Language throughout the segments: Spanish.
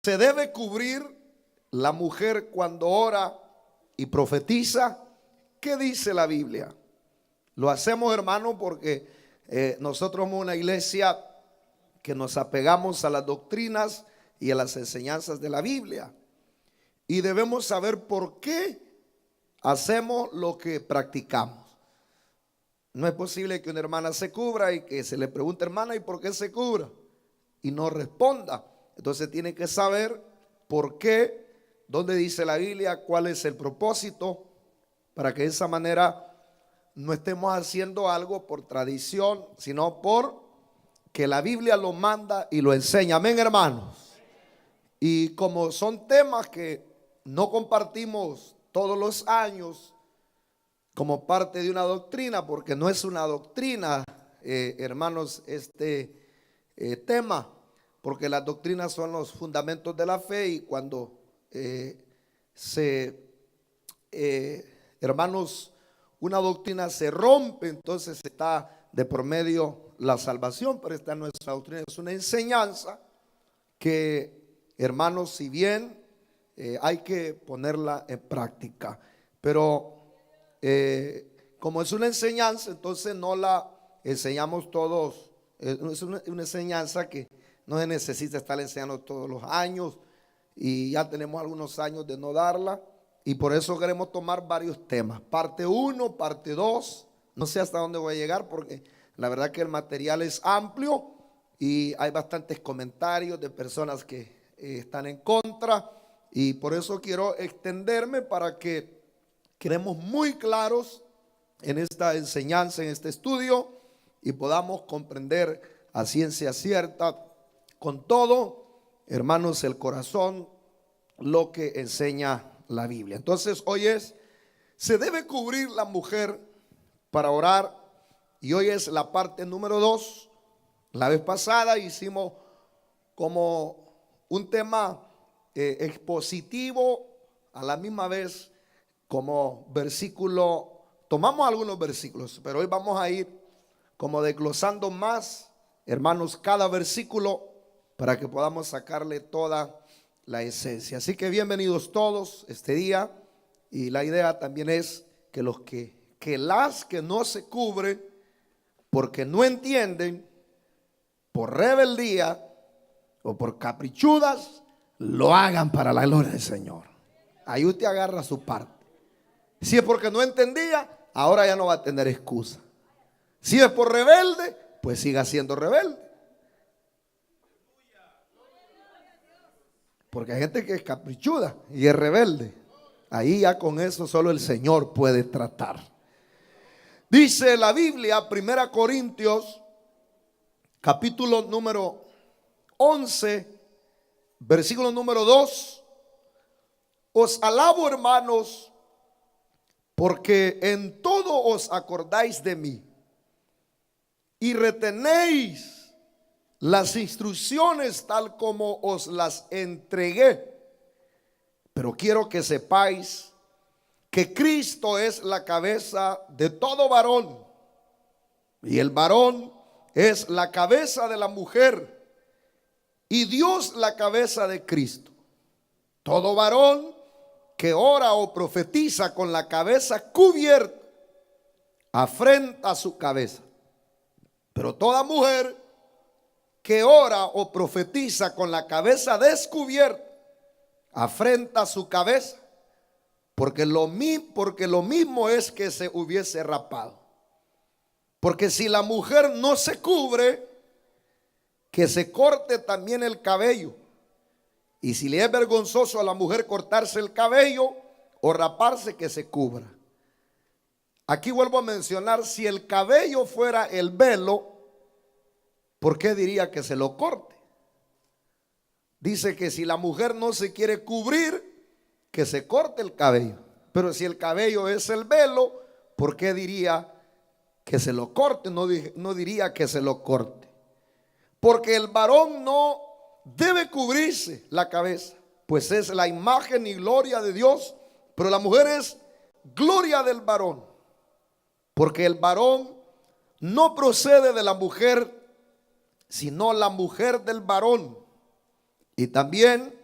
¿Se debe cubrir la mujer cuando ora y profetiza? ¿Qué dice la Biblia? Lo hacemos, hermano, porque nosotros somos una iglesia que nos apegamos a las doctrinas y a las enseñanzas de la Biblia. Y debemos saber por qué hacemos lo que practicamos. No es posible que una hermana se cubra y que se le pregunte, hermana, ¿y por qué se cubra? Y no responda. Entonces tiene que saber por qué, dónde dice la Biblia, cuál es el propósito, para que de esa manera no estemos haciendo algo por tradición, sino por que la Biblia lo manda y lo enseña. Amén, hermanos. Y como son temas que no compartimos todos los años como parte de una doctrina, porque no es una doctrina, hermanos, tema, porque las doctrinas son los fundamentos de la fe, y cuando hermanos, una doctrina se rompe, entonces está de por medio la salvación. Pero esta no es nuestra doctrina, es una enseñanza que, hermanos, si bien hay que ponerla en práctica, pero como es una enseñanza, entonces no la enseñamos todos. Es una enseñanza que no se necesita estar enseñando todos los años, y ya tenemos algunos años de no darla, y por eso queremos tomar varios temas, parte 1, parte 2, no sé hasta dónde voy a llegar, porque la verdad que el material es amplio y hay bastantes comentarios de personas que están en contra, y por eso quiero extenderme para que quedemos muy claros en esta enseñanza, en este estudio, y podamos comprender a ciencia cierta, con todo, hermanos, el corazón, lo que enseña la Biblia. Entonces hoy ¿se debe cubrir la mujer para orar? Y hoy es la parte número 2. La vez pasada hicimos como un tema expositivo, a la misma vez como versículo. Tomamos algunos versículos, pero hoy vamos a ir como desglosando más, hermanos, cada versículo, para que podamos sacarle toda la esencia. Así que bienvenidos todos este día. Y la idea también es que los las que no se cubren porque no entienden, por rebeldía o por caprichudas, lo hagan para la gloria del Señor. Ahí usted agarra su parte. Si es porque no entendía, ahora ya no va a tener excusa. Si es por rebelde, pues siga siendo rebelde. Porque hay gente que es caprichuda y es rebelde. Ahí ya con eso solo el Señor puede tratar. Dice la Biblia, 1 Corintios, capítulo número 11, versículo número 2. Os alabo, hermanos, porque en todo os acordáis de mí y retenéis las instrucciones tal como os las entregué. Pero quiero que sepáis que Cristo es la cabeza de todo varón, y el varón es la cabeza de la mujer, y Dios la cabeza de Cristo. Todo varón que ora o profetiza con la cabeza cubierta afrenta su cabeza, pero toda mujer que ora o profetiza con la cabeza descubierta afrenta su cabeza, porque lo mismo es que se hubiese rapado. Porque si la mujer no se cubre, que se corte también el cabello. Y si le es vergonzoso a la mujer cortarse el cabello o raparse, que se cubra. Aquí vuelvo a mencionar, si el cabello fuera el velo, ¿por qué diría que se lo corte? Dice que si la mujer no se quiere cubrir, que se corte el cabello. Pero si el cabello es el velo, ¿por qué diría que se lo corte? No diría que se lo corte. Porque el varón no debe cubrirse la cabeza, pues es la imagen y gloria de Dios, pero la mujer es gloria del varón. Porque el varón no procede de la mujer, sino la mujer del varón. Y también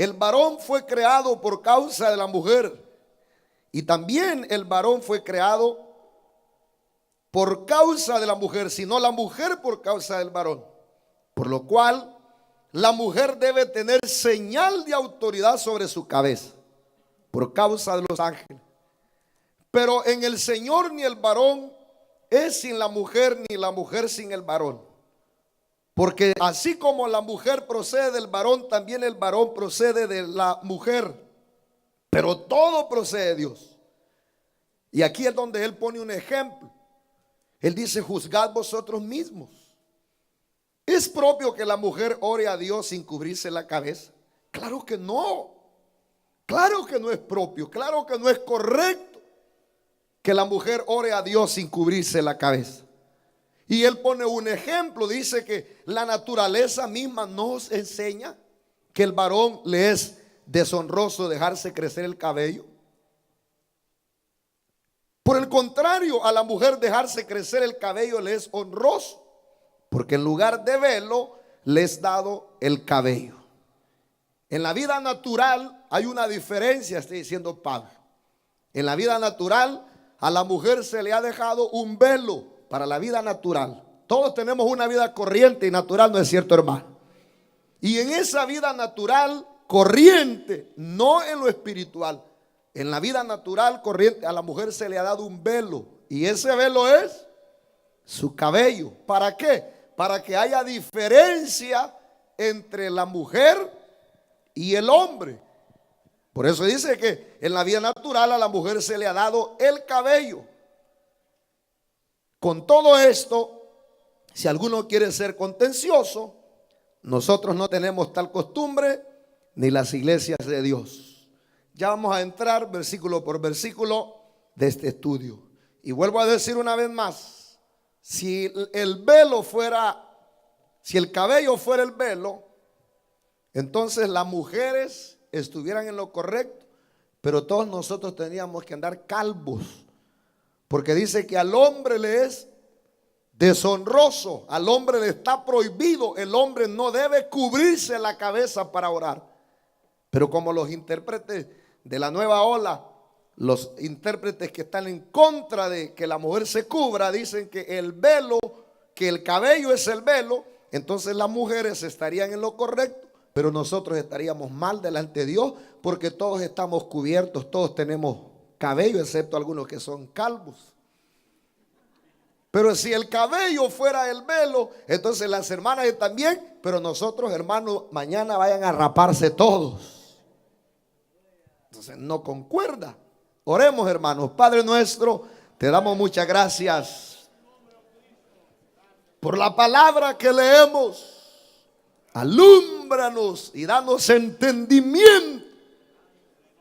el varón fue creado por causa de la mujer y también el varón fue creado por causa de la mujer, sino la mujer por causa del varón. Por lo cual la mujer debe tener señal de autoridad sobre su cabeza, por causa de los ángeles. Pero en el Señor ni el varón es sin la mujer, ni la mujer sin el varón. Porque así como la mujer procede del varón, también el varón procede de la mujer. Pero todo procede de Dios. Y aquí es donde él pone un ejemplo. Él dice: juzgad vosotros mismos. ¿Es propio que la mujer ore a Dios sin cubrirse la cabeza? Claro que no. Claro que no es propio. Claro que no es correcto que la mujer ore a Dios sin cubrirse la cabeza. Y él pone un ejemplo. Dice que la naturaleza misma nos enseña que el varón le es deshonroso dejarse crecer el cabello. Por el contrario, a la mujer dejarse crecer el cabello le es honroso, porque en lugar de velo le es dado el cabello. En la vida natural hay una diferencia, estoy diciendo Pablo. En la vida natural a la mujer se le ha dejado un velo para la vida natural. Todos tenemos una vida corriente y natural, ¿no es cierto, hermano? Y en esa vida natural corriente, no en lo espiritual, en la vida natural corriente, a la mujer se le ha dado un velo. Y ese velo es su cabello. ¿Para qué? Para que haya diferencia entre la mujer y el hombre. Por eso dice que en la vida natural a la mujer se le ha dado el cabello. Con todo esto, si alguno quiere ser contencioso, nosotros no tenemos tal costumbre, ni las iglesias de Dios. Ya vamos a entrar versículo por versículo de este estudio. Y vuelvo a decir una vez más, si el cabello fuera el velo, entonces las mujeres estuvieran en lo correcto, pero todos nosotros teníamos que andar calvos, porque dice que al hombre le es deshonroso, al hombre le está prohibido, el hombre no debe cubrirse la cabeza para orar. Pero como los intérpretes de la nueva ola, los intérpretes que están en contra de que la mujer se cubra, dicen que el velo, que el cabello es el velo, entonces las mujeres estarían en lo correcto, pero nosotros estaríamos mal delante de Dios, porque todos estamos cubiertos, todos tenemos cabello, excepto algunos que son calvos. Pero si el cabello fuera el velo, entonces las hermanas también, pero nosotros, hermanos, mañana vayan a raparse todos. Entonces no concuerda. Oremos, hermanos. Padre nuestro, te damos muchas gracias por la palabra que leemos. Alúmbranos y danos entendimiento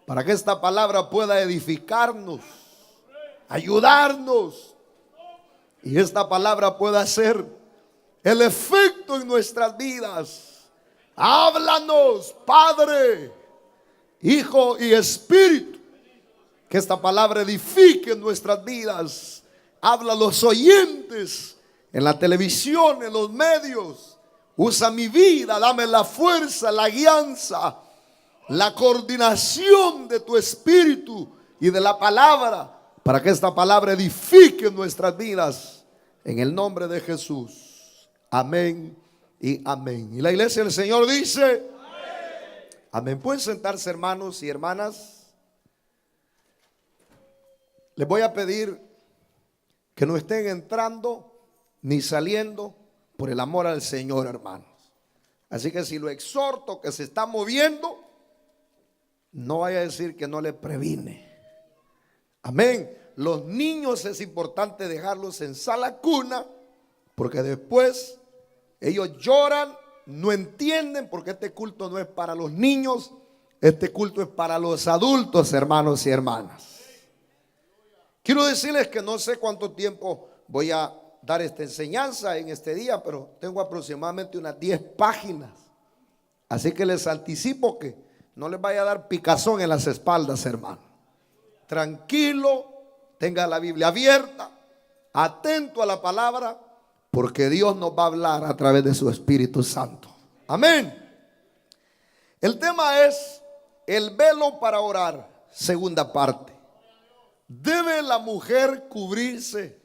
para que esta palabra pueda edificarnos, ayudarnos, y esta palabra pueda hacer el efecto en nuestras vidas. Háblanos, Padre, Hijo y Espíritu, que esta palabra edifique nuestras vidas. Habla a los oyentes en la televisión, en los medios. Usa mi vida, dame la fuerza, la guianza, la coordinación de tu Espíritu y de la palabra, para que esta palabra edifique nuestras vidas. En el nombre de Jesús. Amén y amén. Y la iglesia del Señor dice: amén. Pueden sentarse, hermanos y hermanas. Les voy a pedir que no estén entrando ni saliendo por el amor al Señor, hermanos. Así que si lo exhorto que se está moviendo, no vaya a decir que no le previne. Amén. Los niños es importante dejarlos en sala cuna, porque después ellos lloran, no entienden, porque este culto no es para los niños, este culto es para los adultos, hermanos y hermanas. Quiero decirles que no sé cuánto tiempo voy a dar esta enseñanza en este día, pero tengo aproximadamente unas 10 páginas. Así que les anticipo que no les vaya a dar picazón en las espaldas, hermano. Tranquilo, tenga la Biblia abierta, atento a la palabra, porque Dios nos va a hablar a través de su Espíritu Santo. Amén. El tema es el velo para orar, segunda parte. ¿Debe la mujer cubrirse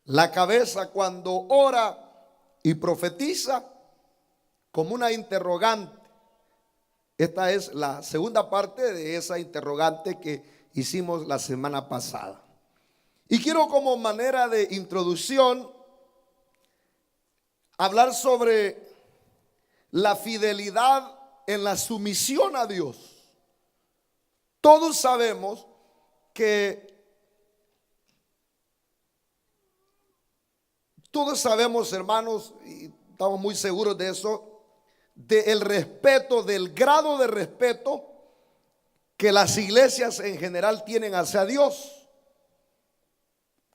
la cabeza cuando ora y profetiza? Como una interrogante. Esta es la segunda parte de esa interrogante que hicimos la semana pasada. Y quiero, como manera de introducción, hablar sobre la fidelidad en la sumisión a Dios. Todos sabemos hermanos, y estamos muy seguros de eso, del respeto, del grado de respeto que las iglesias en general tienen hacia Dios.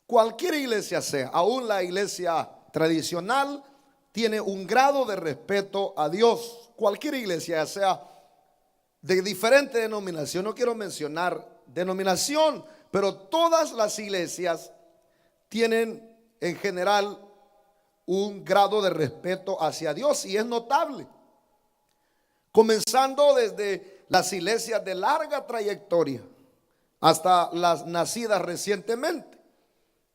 Cualquier iglesia sea, aún la iglesia tradicional, tiene un grado de respeto a Dios. Cualquier iglesia, ya sea de diferente denominación, no quiero mencionar denominación, pero todas las iglesias tienen en general un grado de respeto hacia Dios, y es notable. Comenzando desde las iglesias de larga trayectoria hasta las nacidas recientemente,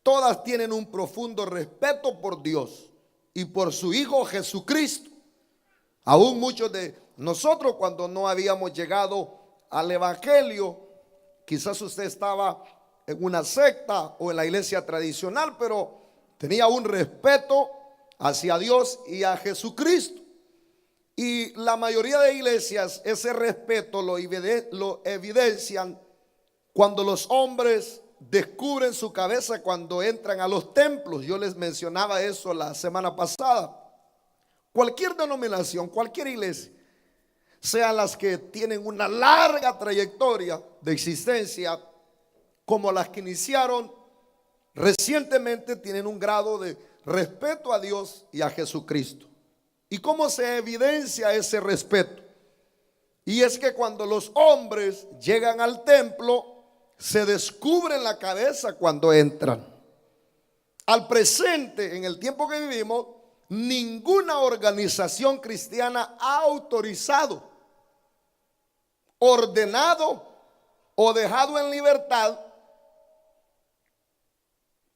todas tienen un profundo respeto por Dios y por su Hijo Jesucristo. Aún muchos de nosotros, cuando no habíamos llegado al Evangelio, quizás usted estaba en una secta o en la iglesia tradicional, pero tenía un respeto hacia Dios y a Jesucristo. Y la mayoría de iglesias ese respeto lo evidencian cuando los hombres descubren su cabeza cuando entran a los templos. Yo les mencionaba eso la semana pasada. Cualquier denominación, cualquier iglesia, sean las que tienen una larga trayectoria de existencia, como las que iniciaron recientemente, tienen un grado de respeto a Dios y a Jesucristo. ¿Y cómo se evidencia ese respeto? Y es que cuando los hombres llegan al templo, se descubren la cabeza cuando entran. Al presente, en el tiempo que vivimos, ninguna organización cristiana ha autorizado, ordenado o dejado en libertad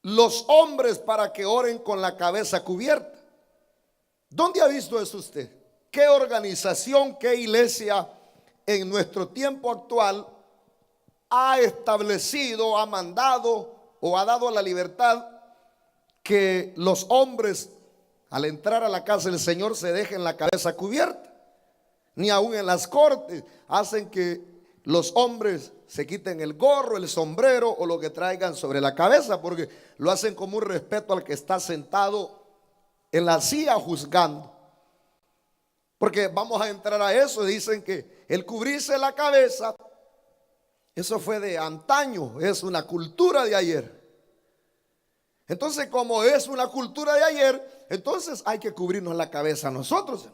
los hombres para que oren con la cabeza cubierta. ¿Dónde ha visto eso usted? ¿Qué organización, qué iglesia en nuestro tiempo actual ha establecido, ha mandado o ha dado la libertad que los hombres al entrar a la casa del Señor se dejen la cabeza cubierta? Ni aún en las cortes hacen que los hombres se quiten el gorro, el sombrero o lo que traigan sobre la cabeza, porque lo hacen como un respeto al que está sentado en la silla juzgando. Porque vamos a entrar a eso. Dicen que el cubrirse la cabeza, eso fue de antaño, es una cultura de ayer. Entonces, como es una cultura de ayer, entonces hay que cubrirnos la cabeza nosotros.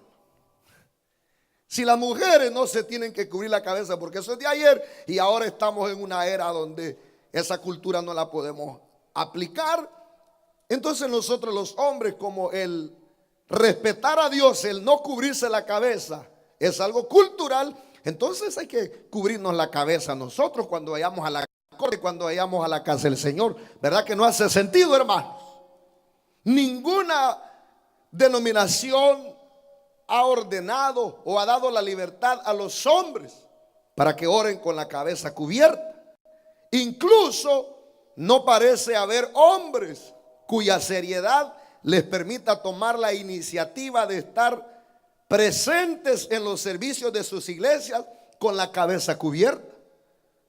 Si las mujeres no se tienen que cubrir la cabeza porque eso es de ayer, y ahora estamos en una era donde esa cultura no la podemos aplicar, entonces nosotros los hombres, como el respetar a Dios, el no cubrirse la cabeza es algo cultural, entonces hay que cubrirnos la cabeza nosotros cuando vayamos a la corte, cuando vayamos a la casa del Señor. ¿Verdad que no hace sentido, hermanos? Ninguna denominación ha ordenado o ha dado la libertad a los hombres para que oren con la cabeza cubierta. Incluso no parece haber hombres cuya seriedad les permita tomar la iniciativa de estar presentes en los servicios de sus iglesias con la cabeza cubierta.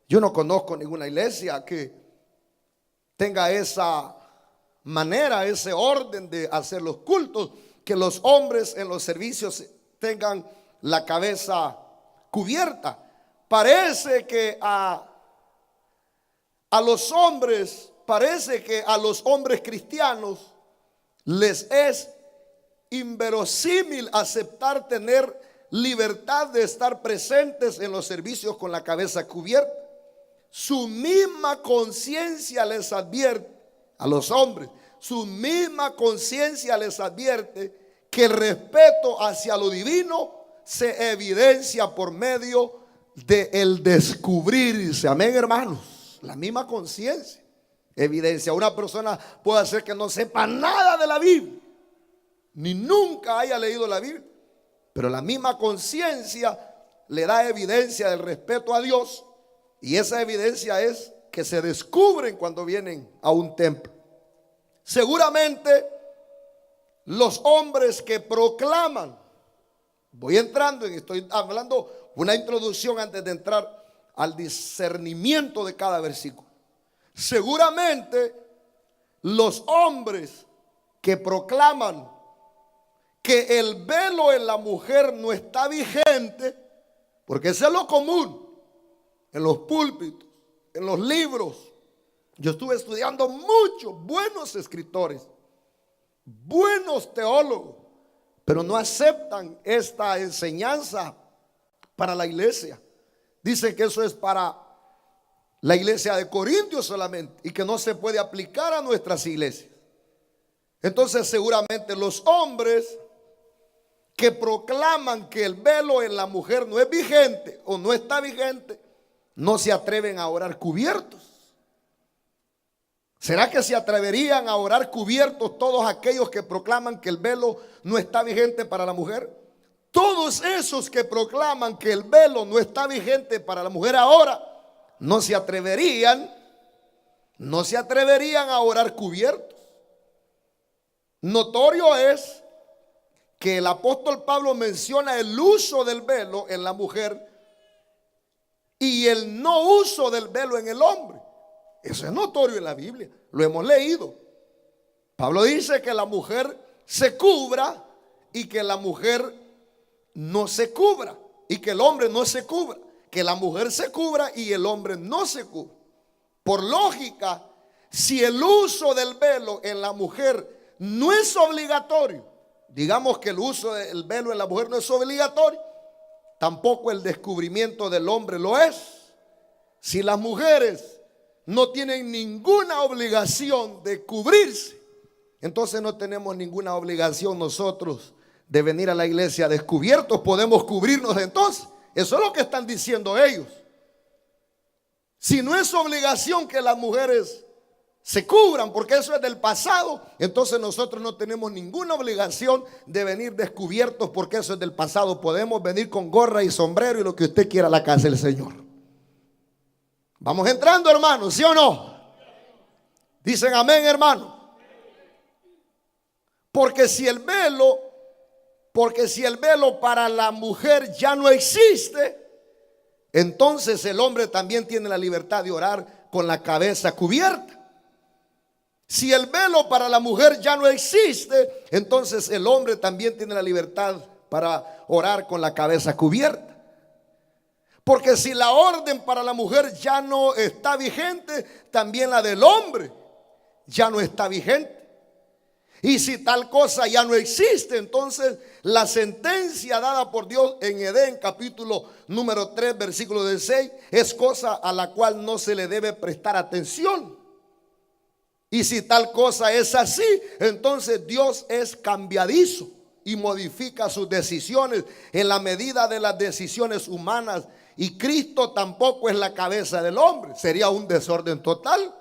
Yo no conozco ninguna iglesia que tenga esa manera, ese orden de hacer los cultos, que los hombres en los servicios tengan la cabeza cubierta. Parece que a los hombres, parece que a los hombres cristianos les es inverosímil aceptar tener libertad de estar presentes en los servicios con la cabeza cubierta. Su misma conciencia les advierte a los hombres, su misma conciencia les advierte que el respeto hacia lo divino se evidencia por medio del descubrirse. Amén, hermanos. La misma conciencia evidencia. Una persona puede ser que no sepa nada de la Biblia, ni nunca haya leído la Biblia, pero la misma conciencia le da evidencia del respeto a Dios, y esa evidencia es que se descubren cuando vienen a un templo. Seguramente los hombres que proclaman, estoy hablando una introducción antes de entrar al discernimiento de cada versículo. Seguramente los hombres que proclaman que el velo en la mujer no está vigente, porque eso es lo común en los púlpitos, en los libros. Yo estuve estudiando muchos buenos escritores, buenos teólogos, pero no aceptan esta enseñanza para la iglesia. Dicen que eso es para la iglesia de Corintios solamente y que no se puede aplicar a nuestras iglesias. Entonces seguramente los hombres que proclaman que el velo en la mujer no es vigente o no está vigente, no se atreven a orar cubiertos. ¿Será que se atreverían a orar cubiertos todos aquellos que proclaman que el velo no está vigente para la mujer? Todos esos que proclaman que el velo no está vigente para la mujer ahora, no se atreverían a orar cubiertos. Notorio es que el apóstol Pablo menciona el uso del velo en la mujer y el no uso del velo en el hombre. Eso es notorio en la Biblia, lo hemos leído. Pablo dice que la mujer se cubra y que la mujer no se cubra, y que el hombre no se cubra, que la mujer se cubra y el hombre no se cubra. Por lógica, si el uso del velo en la mujer no es obligatorio, digamos que el uso del velo en la mujer no es obligatorio, tampoco el descubrimiento del hombre lo es. Si las mujeres no tienen ninguna obligación de cubrirse, entonces no tenemos ninguna obligación nosotros de venir a la iglesia descubiertos. Podemos cubrirnos entonces. Eso es lo que están diciendo ellos. Si no es obligación que las mujeres se cubran, porque eso es del pasado, entonces nosotros no tenemos ninguna obligación de venir descubiertos, porque eso es del pasado. Podemos venir con gorra y sombrero y lo que usted quiera a la casa del Señor. Vamos entrando, hermanos, ¿sí o no? Dicen amén, hermano. Porque si el velo para la mujer ya no existe, entonces el hombre también tiene la libertad de orar con la cabeza cubierta. Si el velo para la mujer ya no existe, entonces el hombre también tiene la libertad para orar con la cabeza cubierta. Porque si la orden para la mujer ya no está vigente, también la del hombre ya no está vigente. Y si tal cosa ya no existe, entonces la sentencia dada por Dios en Edén, capítulo número 3, versículo 16, es cosa a la cual no se le debe prestar atención. Y si tal cosa es así, entonces Dios es cambiadizo y modifica sus decisiones en la medida de las decisiones humanas. Y Cristo tampoco es la cabeza del hombre. Sería un desorden total.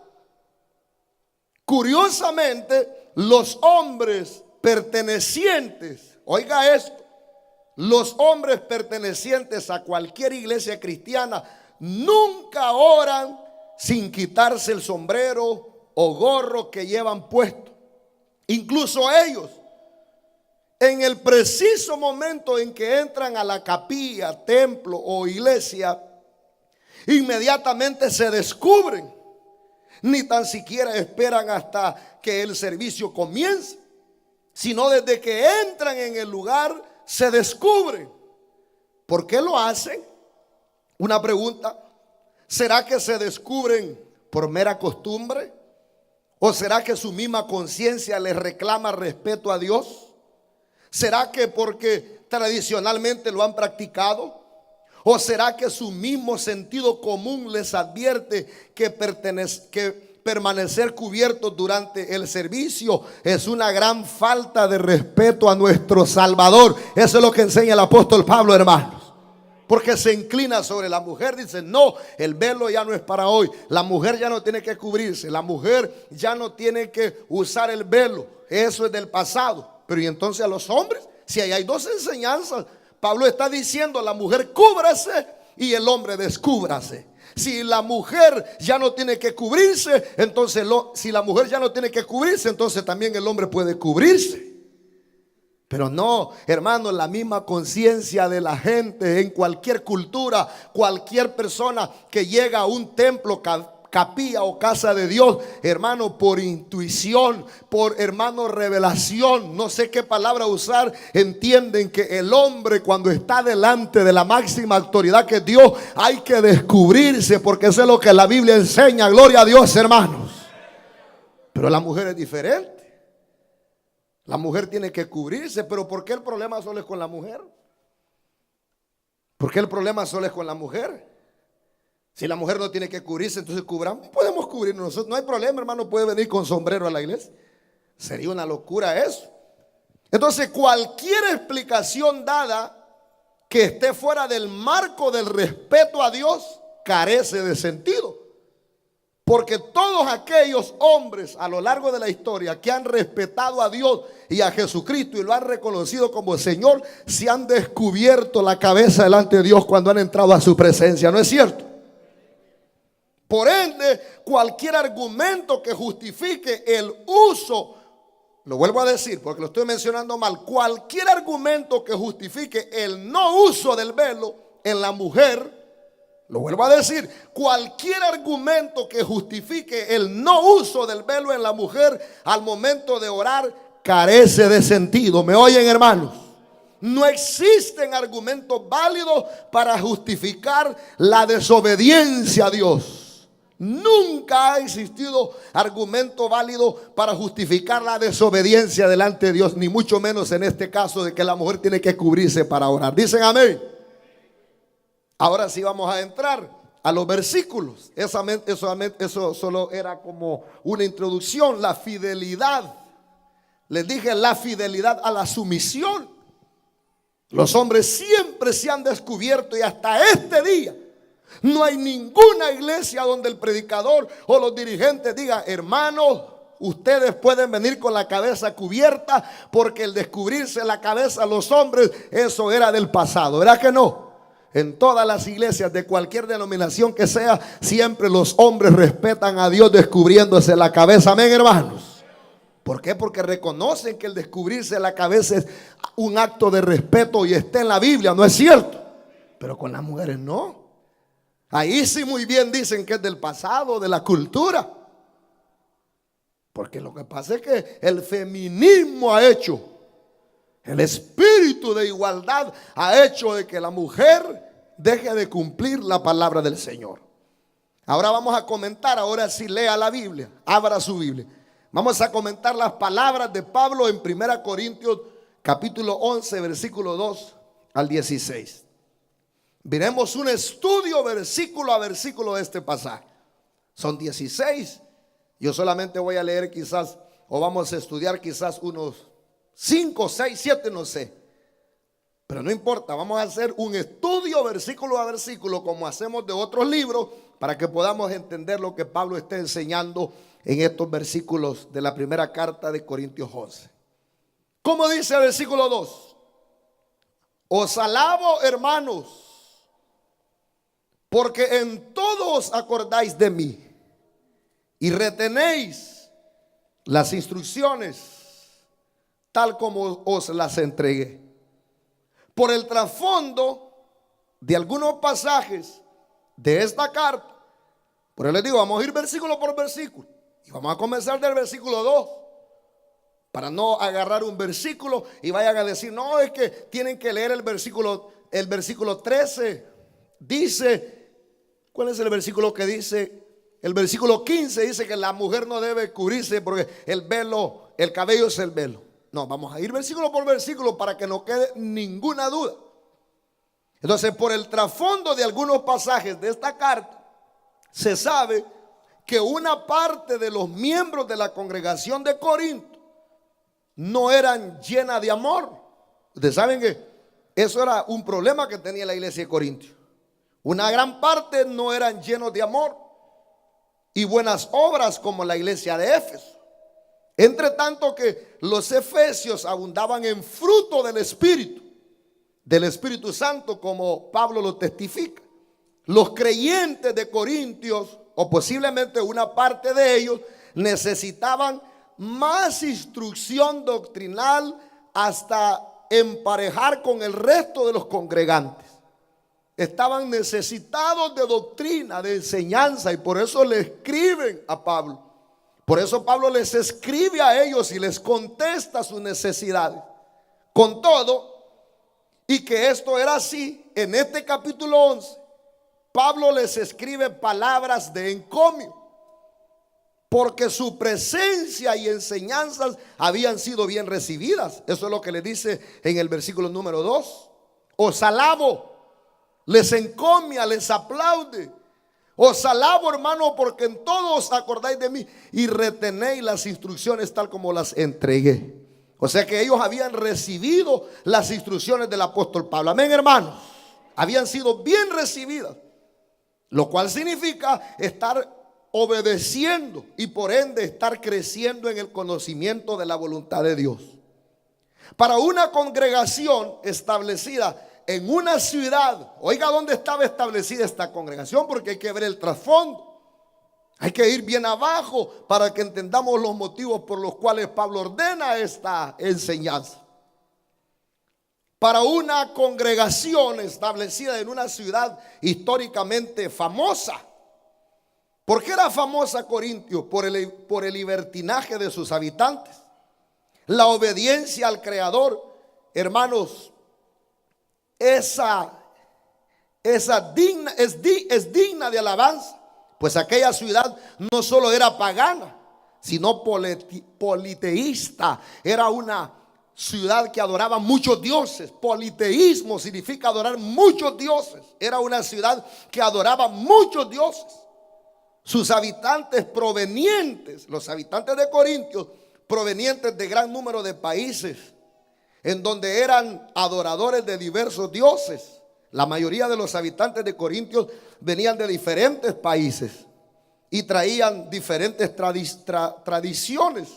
Curiosamente, los hombres pertenecientes, oiga esto, los hombres pertenecientes a cualquier iglesia cristiana nunca oran sin quitarse el sombrero o gorro que llevan puesto. Incluso ellos, en el preciso momento en que entran a la capilla, templo o iglesia, inmediatamente se descubren. Ni tan siquiera esperan hasta que el servicio comience, sino desde que entran en el lugar se descubren. ¿Por qué lo hacen? Una pregunta. ¿Será que se descubren por mera costumbre? ¿O será que su misma conciencia les reclama respeto a Dios? ¿Será que porque tradicionalmente lo han practicado? ¿O será que su mismo sentido común les advierte que permanecer cubiertos durante el servicio es una gran falta de respeto a nuestro Salvador. Eso es lo que enseña el apóstol Pablo, hermanos. Porque se inclina sobre la mujer, dice: no, el velo ya no es para hoy. La mujer ya no tiene que cubrirse. La mujer ya no tiene que usar el velo. Eso es del pasado. Pero y entonces a los hombres, si ahí hay dos enseñanzas, Pablo está diciendo: la mujer cúbrase y el hombre descúbrase. Si la mujer ya no tiene que cubrirse, entonces si la mujer ya no tiene que cubrirse, entonces también el hombre puede cubrirse. Pero no, hermano, la misma conciencia de la gente en cualquier cultura, cualquier persona que llega a un templo, capilla o casa de Dios, hermano, por intuición, por, hermano, revelación, no sé qué palabra usar, entienden que el hombre, cuando está delante de la máxima autoridad que es Dios, hay que descubrirse, porque eso es lo que la Biblia enseña. Gloria a Dios, hermanos. Pero la mujer es diferente. La mujer tiene que cubrirse. Pero ¿por qué el problema solo es con la mujer? ¿Por qué el problema solo es con la mujer? Si la mujer no tiene que cubrirse, entonces cubramos. Podemos cubrirnos nosotros. No hay problema, hermano. Puede venir con sombrero a la iglesia. Sería una locura eso. Entonces, cualquier explicación dada que esté fuera del marco del respeto a Dios carece de sentido. Porque todos aquellos hombres a lo largo de la historia que han respetado a Dios y a Jesucristo y lo han reconocido como Señor, se han descubierto la cabeza delante de Dios cuando han entrado a su presencia. ¿No es cierto? Por ende, cualquier argumento que justifique el uso, lo vuelvo a decir porque lo estoy mencionando mal, cualquier argumento que justifique el no uso del velo en la mujer, lo vuelvo a decir, cualquier argumento que justifique el no uso del velo en la mujer al momento de orar carece de sentido. ¿Me oyen, hermanos? No existen argumentos válidos para justificar la desobediencia a Dios. Nunca ha existido argumento válido para justificar la desobediencia delante de Dios, ni mucho menos en este caso de que la mujer tiene que cubrirse para orar. Dicen amén. Ahora sí vamos a entrar a los versículos. Eso solo era como una introducción. La fidelidad. Les dije, la fidelidad a la sumisión. Los hombres siempre se han descubierto, y hasta este día no hay ninguna iglesia donde el predicador o los dirigentes digan: hermanos, ustedes pueden venir con la cabeza cubierta, porque el descubrirse la cabeza a los hombres, eso era del pasado. ¿Verdad que no? En todas las iglesias de cualquier denominación que sea, siempre los hombres respetan a Dios descubriéndose la cabeza. Amén, hermanos. ¿Por qué? Porque reconocen que el descubrirse la cabeza es un acto de respeto y está en la Biblia, ¿no es cierto? Pero con las mujeres no. Ahí sí muy bien dicen que es del pasado, de la cultura. Porque lo que pasa es que el feminismo ha hecho, el espíritu de igualdad ha hecho de que la mujer deje de cumplir la palabra del Señor. Ahora vamos a comentar, ahora sí lea la Biblia, abra su Biblia. Vamos a comentar las palabras de Pablo en 1 Corintios capítulo 11, versículo 2 al 16. Veremos un estudio versículo a versículo de este pasaje. Son 16. Yo solamente voy a leer quizás, o vamos a estudiar quizás unos 5, 6, 7, no sé. Pero no importa, vamos a hacer un estudio versículo a versículo como hacemos de otros libros, para que podamos entender lo que Pablo está enseñando en estos versículos de la primera carta de Corintios 11. ¿Cómo dice el versículo 2? Os alabo, hermanos, porque en todo os acordáis de mí y retenéis las instrucciones tal como os las entregué. Por el trasfondo de algunos pasajes de esta carta, por eso les digo, vamos a ir versículo por versículo, y vamos a comenzar del versículo 2, para no agarrar un versículo y vayan a decir: no, es que tienen que leer el versículo 13. Dice, ¿cuál es el versículo que dice? El versículo 15 dice que la mujer no debe cubrirse porque el velo, el cabello es el velo. No, vamos a ir versículo por versículo para que no quede ninguna duda. Entonces, por el trasfondo de algunos pasajes de esta carta, se sabe que una parte de los miembros de la congregación de Corinto no eran llenas de amor. Ustedes saben que eso era un problema que tenía la iglesia de Corinto. Una gran parte no eran llenos de amor y buenas obras como la iglesia de Éfeso. Entre tanto que los efesios abundaban en fruto del Espíritu Santo, como Pablo lo testifica. Los creyentes de Corintios, o posiblemente una parte de ellos, necesitaban más instrucción doctrinal hasta emparejar con el resto de los congregantes. Estaban necesitados de doctrina, de enseñanza, y por eso le escriben a Pablo. Por eso Pablo les escribe a ellos y les contesta sus necesidades. Con todo, y que esto era así, en este capítulo 11, Pablo les escribe palabras de encomio, porque su presencia y enseñanzas habían sido bien recibidas. Eso es lo que le dice en el versículo número 2. Os alabo, les encomia, les aplaude. Os alabo, hermano, porque en todo os acordáis de mí y retenéis las instrucciones tal como las entregué. O sea que ellos habían recibido las instrucciones del apóstol Pablo. Amén, hermanos. Habían sido bien recibidas, lo cual significa estar obedeciendo y por ende estar creciendo en el conocimiento de la voluntad de Dios. Para una congregación establecida en una ciudad, oiga dónde estaba establecida esta congregación, porque hay que ver el trasfondo. Hay que ir bien abajo para que entendamos los motivos por los cuales Pablo ordena esta enseñanza. Para una congregación establecida en una ciudad históricamente famosa. ¿Por qué era famosa Corintio? Por el libertinaje de sus habitantes, la obediencia al Creador. Hermanos, es digna de alabanza, pues aquella ciudad no solo era pagana, sino politeísta. Era una ciudad que adoraba muchos dioses. Politeísmo significa adorar muchos dioses. Era una ciudad que adoraba muchos dioses. Sus habitantes provenientes, los habitantes de Corintios, provenientes de gran número de países, en donde eran adoradores de diversos dioses. La mayoría de los habitantes de Corintios venían de diferentes países y traían diferentes tradiciones.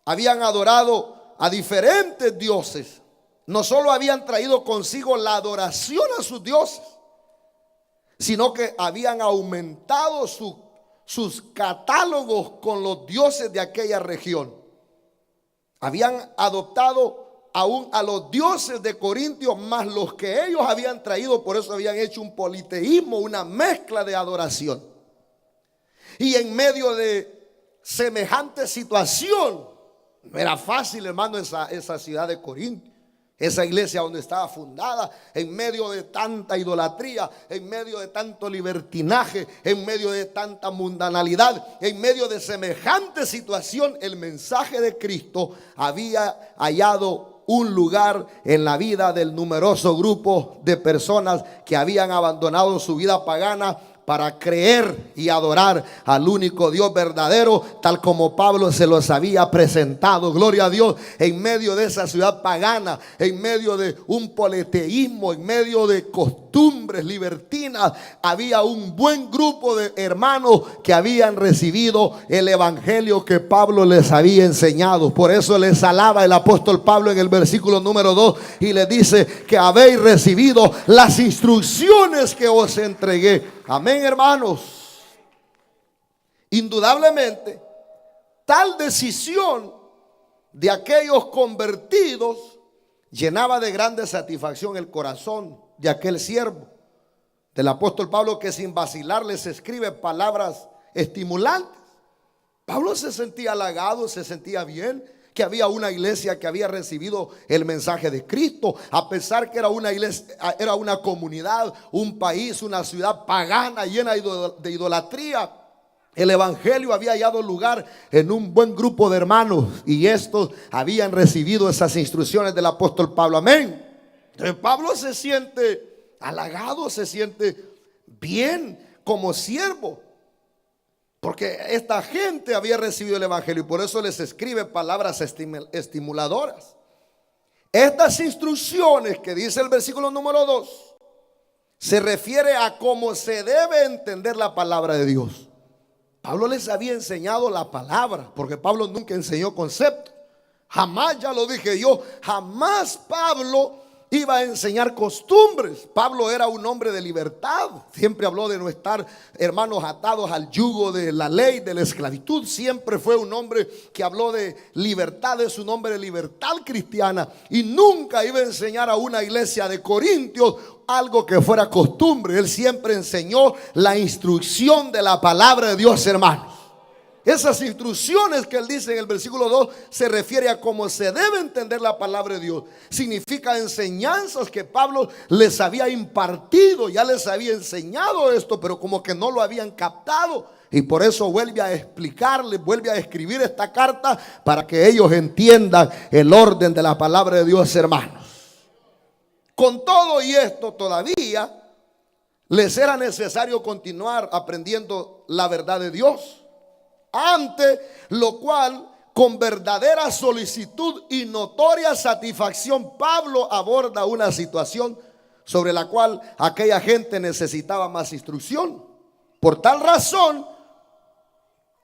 Habían adorado a diferentes dioses. No solo habían traído consigo la adoración a sus dioses, sino que habían aumentado sus catálogos con los dioses de aquella región. Habían adoptado aún a los dioses de Corintios más los que ellos habían traído. Por eso habían hecho un politeísmo, una mezcla de adoración. Y en medio de semejante situación, no era fácil, hermano, esa ciudad de Corinto, esa iglesia donde estaba fundada, en medio de tanta idolatría, en medio de tanto libertinaje, en medio de tanta mundanalidad, en medio de semejante situación, el mensaje de Cristo había hallado un lugar en la vida del numeroso grupo de personas que habían abandonado su vida pagana para creer y adorar al único Dios verdadero, tal como Pablo se los había presentado. Gloria a Dios. En medio de esa ciudad pagana, en medio de un politeísmo, en medio de costumbres libertinas, había un buen grupo de hermanos que habían recibido el evangelio que Pablo les había enseñado. Por eso les alaba el apóstol Pablo en el versículo número 2 y les dice que habéis recibido las instrucciones que os entregué. Amén, hermanos. Indudablemente, tal decisión de aquellos convertidos llenaba de grande satisfacción el corazón de aquel siervo del apóstol Pablo, que sin vacilar les escribe palabras estimulantes. Pablo se sentía halagado, se sentía bien, que había una iglesia que había recibido el mensaje de Cristo, a pesar que era una iglesia, era una comunidad, un país, una ciudad pagana llena de idolatría. El evangelio había hallado lugar en un buen grupo de hermanos y estos habían recibido esas instrucciones del apóstol Pablo. Amén. Entonces Pablo se siente halagado, se siente bien como siervo. Porque esta gente había recibido el evangelio y por eso les escribe palabras estimuladoras. Estas instrucciones que dice el versículo número 2 se refiere a cómo se debe entender la palabra de Dios. Pablo les había enseñado la palabra, porque Pablo nunca enseñó conceptos. Jamás, ya lo dije yo, jamás Pablo iba a enseñar costumbres. Pablo era un hombre de libertad. Siempre habló de no estar, hermanos, atados al yugo de la ley, de la esclavitud. Siempre fue un hombre que habló de libertad. Es un hombre de libertad cristiana. Y nunca iba a enseñar a una iglesia de Corintios algo que fuera costumbre. Él siempre enseñó la instrucción de la palabra de Dios, hermanos. Esas instrucciones que él dice en el versículo 2 se refiere a cómo se debe entender la palabra de Dios. Significa enseñanzas que Pablo les había impartido, ya les había enseñado esto, pero como que no lo habían captado. Y por eso vuelve a explicarles, vuelve a escribir esta carta para que ellos entiendan el orden de la palabra de Dios, hermanos. Con todo y esto todavía les era necesario continuar aprendiendo la verdad de Dios. Ante lo cual, con verdadera solicitud y notoria satisfacción, Pablo aborda una situación sobre la cual aquella gente necesitaba más instrucción. Por tal razón,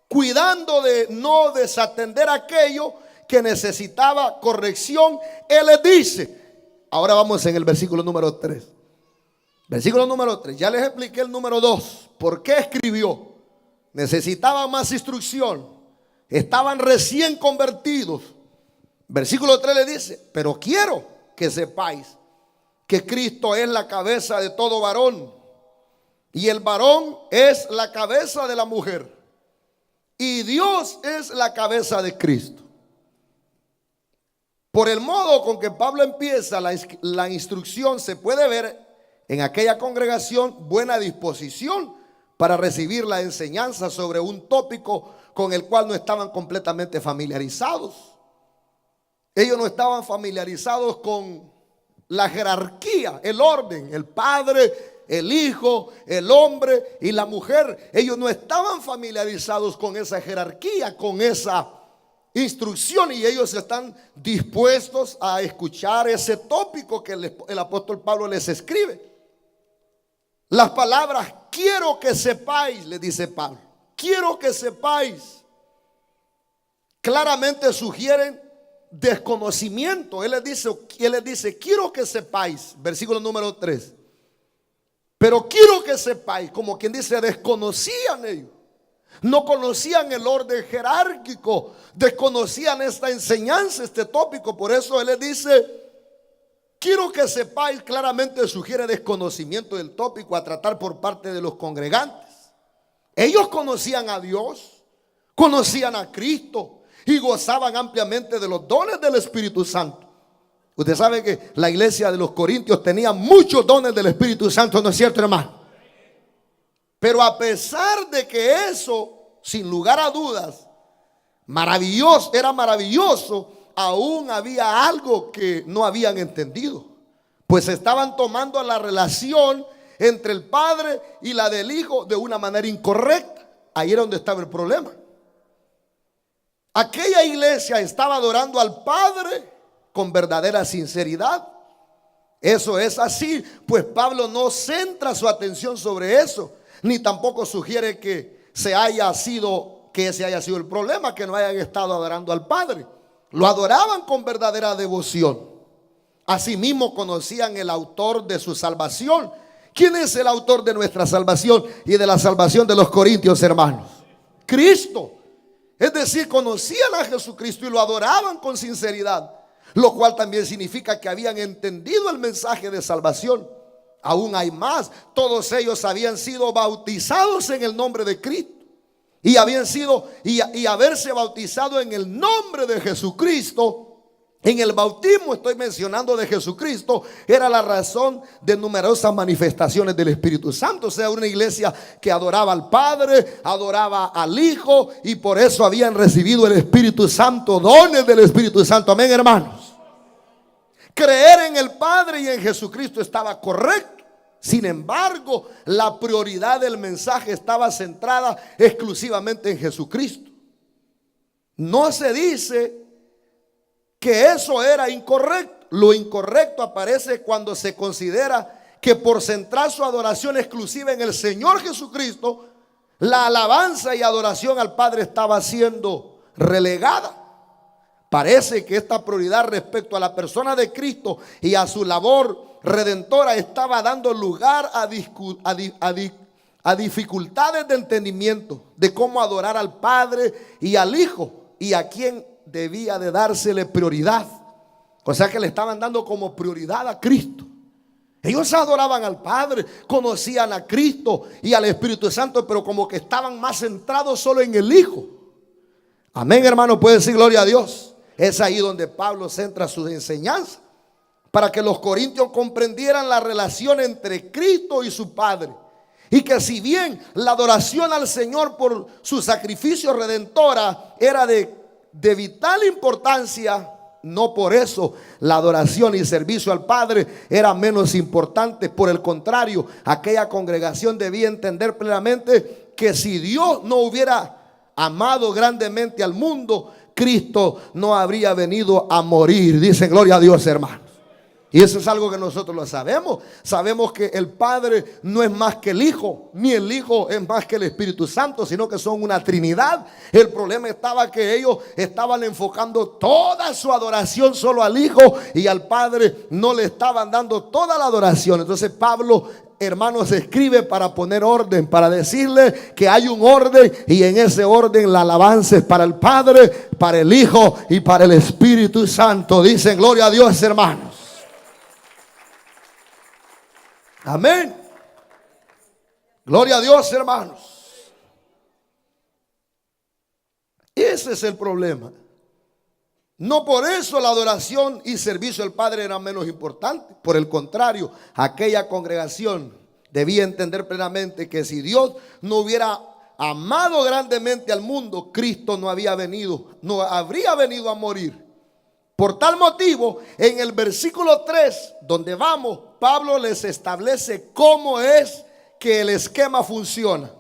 cuidando de no desatender aquello que necesitaba corrección, él les dice, ahora vamos en el versículo número 3. Versículo número 3, ya les expliqué el número 2. ¿Por qué escribió? Necesitaban más instrucción. Estaban recién convertidos. Versículo 3 le dice, pero quiero que sepáis que Cristo es la cabeza de todo varón. Y el varón es la cabeza de la mujer. Y Dios es la cabeza de Cristo. Por el modo con que Pablo empieza la instrucción, se puede ver en aquella congregación buena disposición para recibir la enseñanza sobre un tópico con el cual no estaban completamente familiarizados. Ellos no estaban familiarizados con la jerarquía, el orden, el padre, el hijo, el hombre y la mujer. Ellos no estaban familiarizados con esa jerarquía, con esa instrucción, y ellos están dispuestos a escuchar ese tópico que el apóstol Pablo les escribe. Las palabras quiero que sepáis, le dice Pablo, quiero que sepáis, claramente sugieren desconocimiento. Él les dice quiero que sepáis, versículo número 3. Pero quiero que sepáis, como quien dice, desconocían ellos. No conocían el orden jerárquico, desconocían esta enseñanza, este tópico. Por eso él les dice quiero que sepáis, claramente sugiere desconocimiento del tópico a tratar por parte de los congregantes. Ellos conocían a Dios, conocían a Cristo y gozaban ampliamente de los dones del Espíritu Santo. Usted sabe que la iglesia de los Corintios tenía muchos dones del Espíritu Santo, ¿no es cierto, hermano? Pero a pesar de que eso, sin lugar a dudas, maravilloso, era maravilloso, aún había algo que no habían entendido. Pues estaban tomando la relación entre el Padre y la del Hijo de una manera incorrecta. Ahí era donde estaba el problema. Aquella iglesia estaba adorando al Padre con verdadera sinceridad. Eso es así, pues Pablo no centra su atención sobre eso, ni tampoco sugiere que ese haya sido el problema, que no hayan estado adorando al Padre. Lo adoraban con verdadera devoción. Asimismo conocían el autor de su salvación. ¿Quién es el autor de nuestra salvación y de la salvación de los corintios, hermanos? Cristo. Es decir, conocían a Jesucristo y lo adoraban con sinceridad, lo cual también significa que habían entendido el mensaje de salvación. Aún hay más, todos ellos habían sido bautizados en el nombre de Cristo y habían sido y haberse bautizado en el nombre de Jesucristo. En el bautismo, estoy mencionando, de Jesucristo, era la razón de numerosas manifestaciones del Espíritu Santo. O sea, una iglesia que adoraba al Padre, adoraba al Hijo, y por eso habían recibido el Espíritu Santo, dones del Espíritu Santo. Amén, hermanos. Creer en el Padre y en Jesucristo estaba correcto. Sin embargo, la prioridad del mensaje estaba centrada exclusivamente en Jesucristo. No se dice que eso era incorrecto. Lo incorrecto aparece cuando se considera que por centrar su adoración exclusiva en el Señor Jesucristo, la alabanza y adoración al Padre estaba siendo relegada. Parece que esta prioridad respecto a la persona de Cristo y a su labor redentora estaba dando lugar a dificultades de entendimiento de cómo adorar al Padre y al Hijo y a quién debía de dársele prioridad. O sea que le estaban dando como prioridad a Cristo. Ellos adoraban al Padre, conocían a Cristo y al Espíritu Santo, pero como que estaban más centrados solo en el Hijo. Amén, hermano, puede decir gloria a Dios. Es ahí donde Pablo centra sus enseñanzas, para que los corintios comprendieran la relación entre Cristo y su Padre. Y que si bien la adoración al Señor por su sacrificio redentora era de vital importancia, no por eso la adoración y servicio al Padre era menos importante. Por el contrario, aquella congregación debía entender plenamente que si Dios no hubiera amado grandemente al mundo, Cristo no habría venido a morir. Dicen gloria a Dios, hermanos. Y eso es algo que nosotros lo sabemos. Sabemos que el Padre no es más que el Hijo, ni el Hijo es más que el Espíritu Santo, sino que son una Trinidad. El problema estaba que ellos estaban enfocando toda su adoración solo al Hijo, y al Padre no le estaban dando toda la adoración. Entonces Pablo, hermanos, escribe para poner orden, para decirle que hay un orden, y en ese orden la alabanza es para el Padre, para el Hijo y para el Espíritu Santo. Dicen gloria a Dios, hermanos. Amén. Gloria a Dios, hermanos. Ese es el problema. No por eso la adoración y servicio al Padre eran menos importantes. Por el contrario, aquella congregación debía entender plenamente que si Dios no hubiera amado grandemente al mundo, Cristo no habría venido a morir. Por tal motivo, en el versículo 3, donde vamos, Pablo les establece cómo es que el esquema funciona.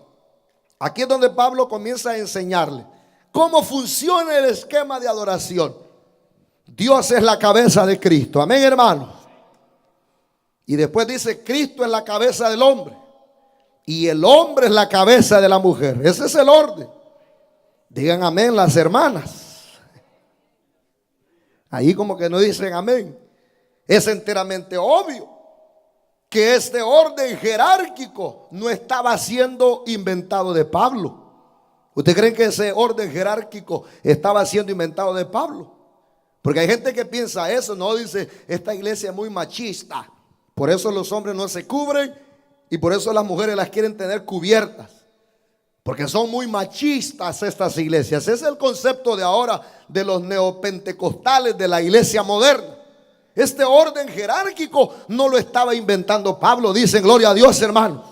Aquí es donde Pablo comienza a enseñarle cómo funciona el esquema de adoración. Dios es la cabeza de Cristo. Amén, hermanos. Y después dice, Cristo es la cabeza del hombre y el hombre es la cabeza de la mujer. Ese es el orden. Digan amén las hermanas. Ahí como que no dicen amén. Es enteramente obvio que este orden jerárquico no estaba siendo inventado de Pablo. ¿Usted cree que ese orden jerárquico estaba siendo inventado de Pablo? Porque hay gente que piensa eso, no, dice, esta iglesia es muy machista, por eso los hombres no se cubren y por eso las mujeres las quieren tener cubiertas, porque son muy machistas estas iglesias. Ese es el concepto de ahora de los neopentecostales de la iglesia moderna. Este orden jerárquico no lo estaba inventando Pablo, dicen gloria a Dios, hermanos,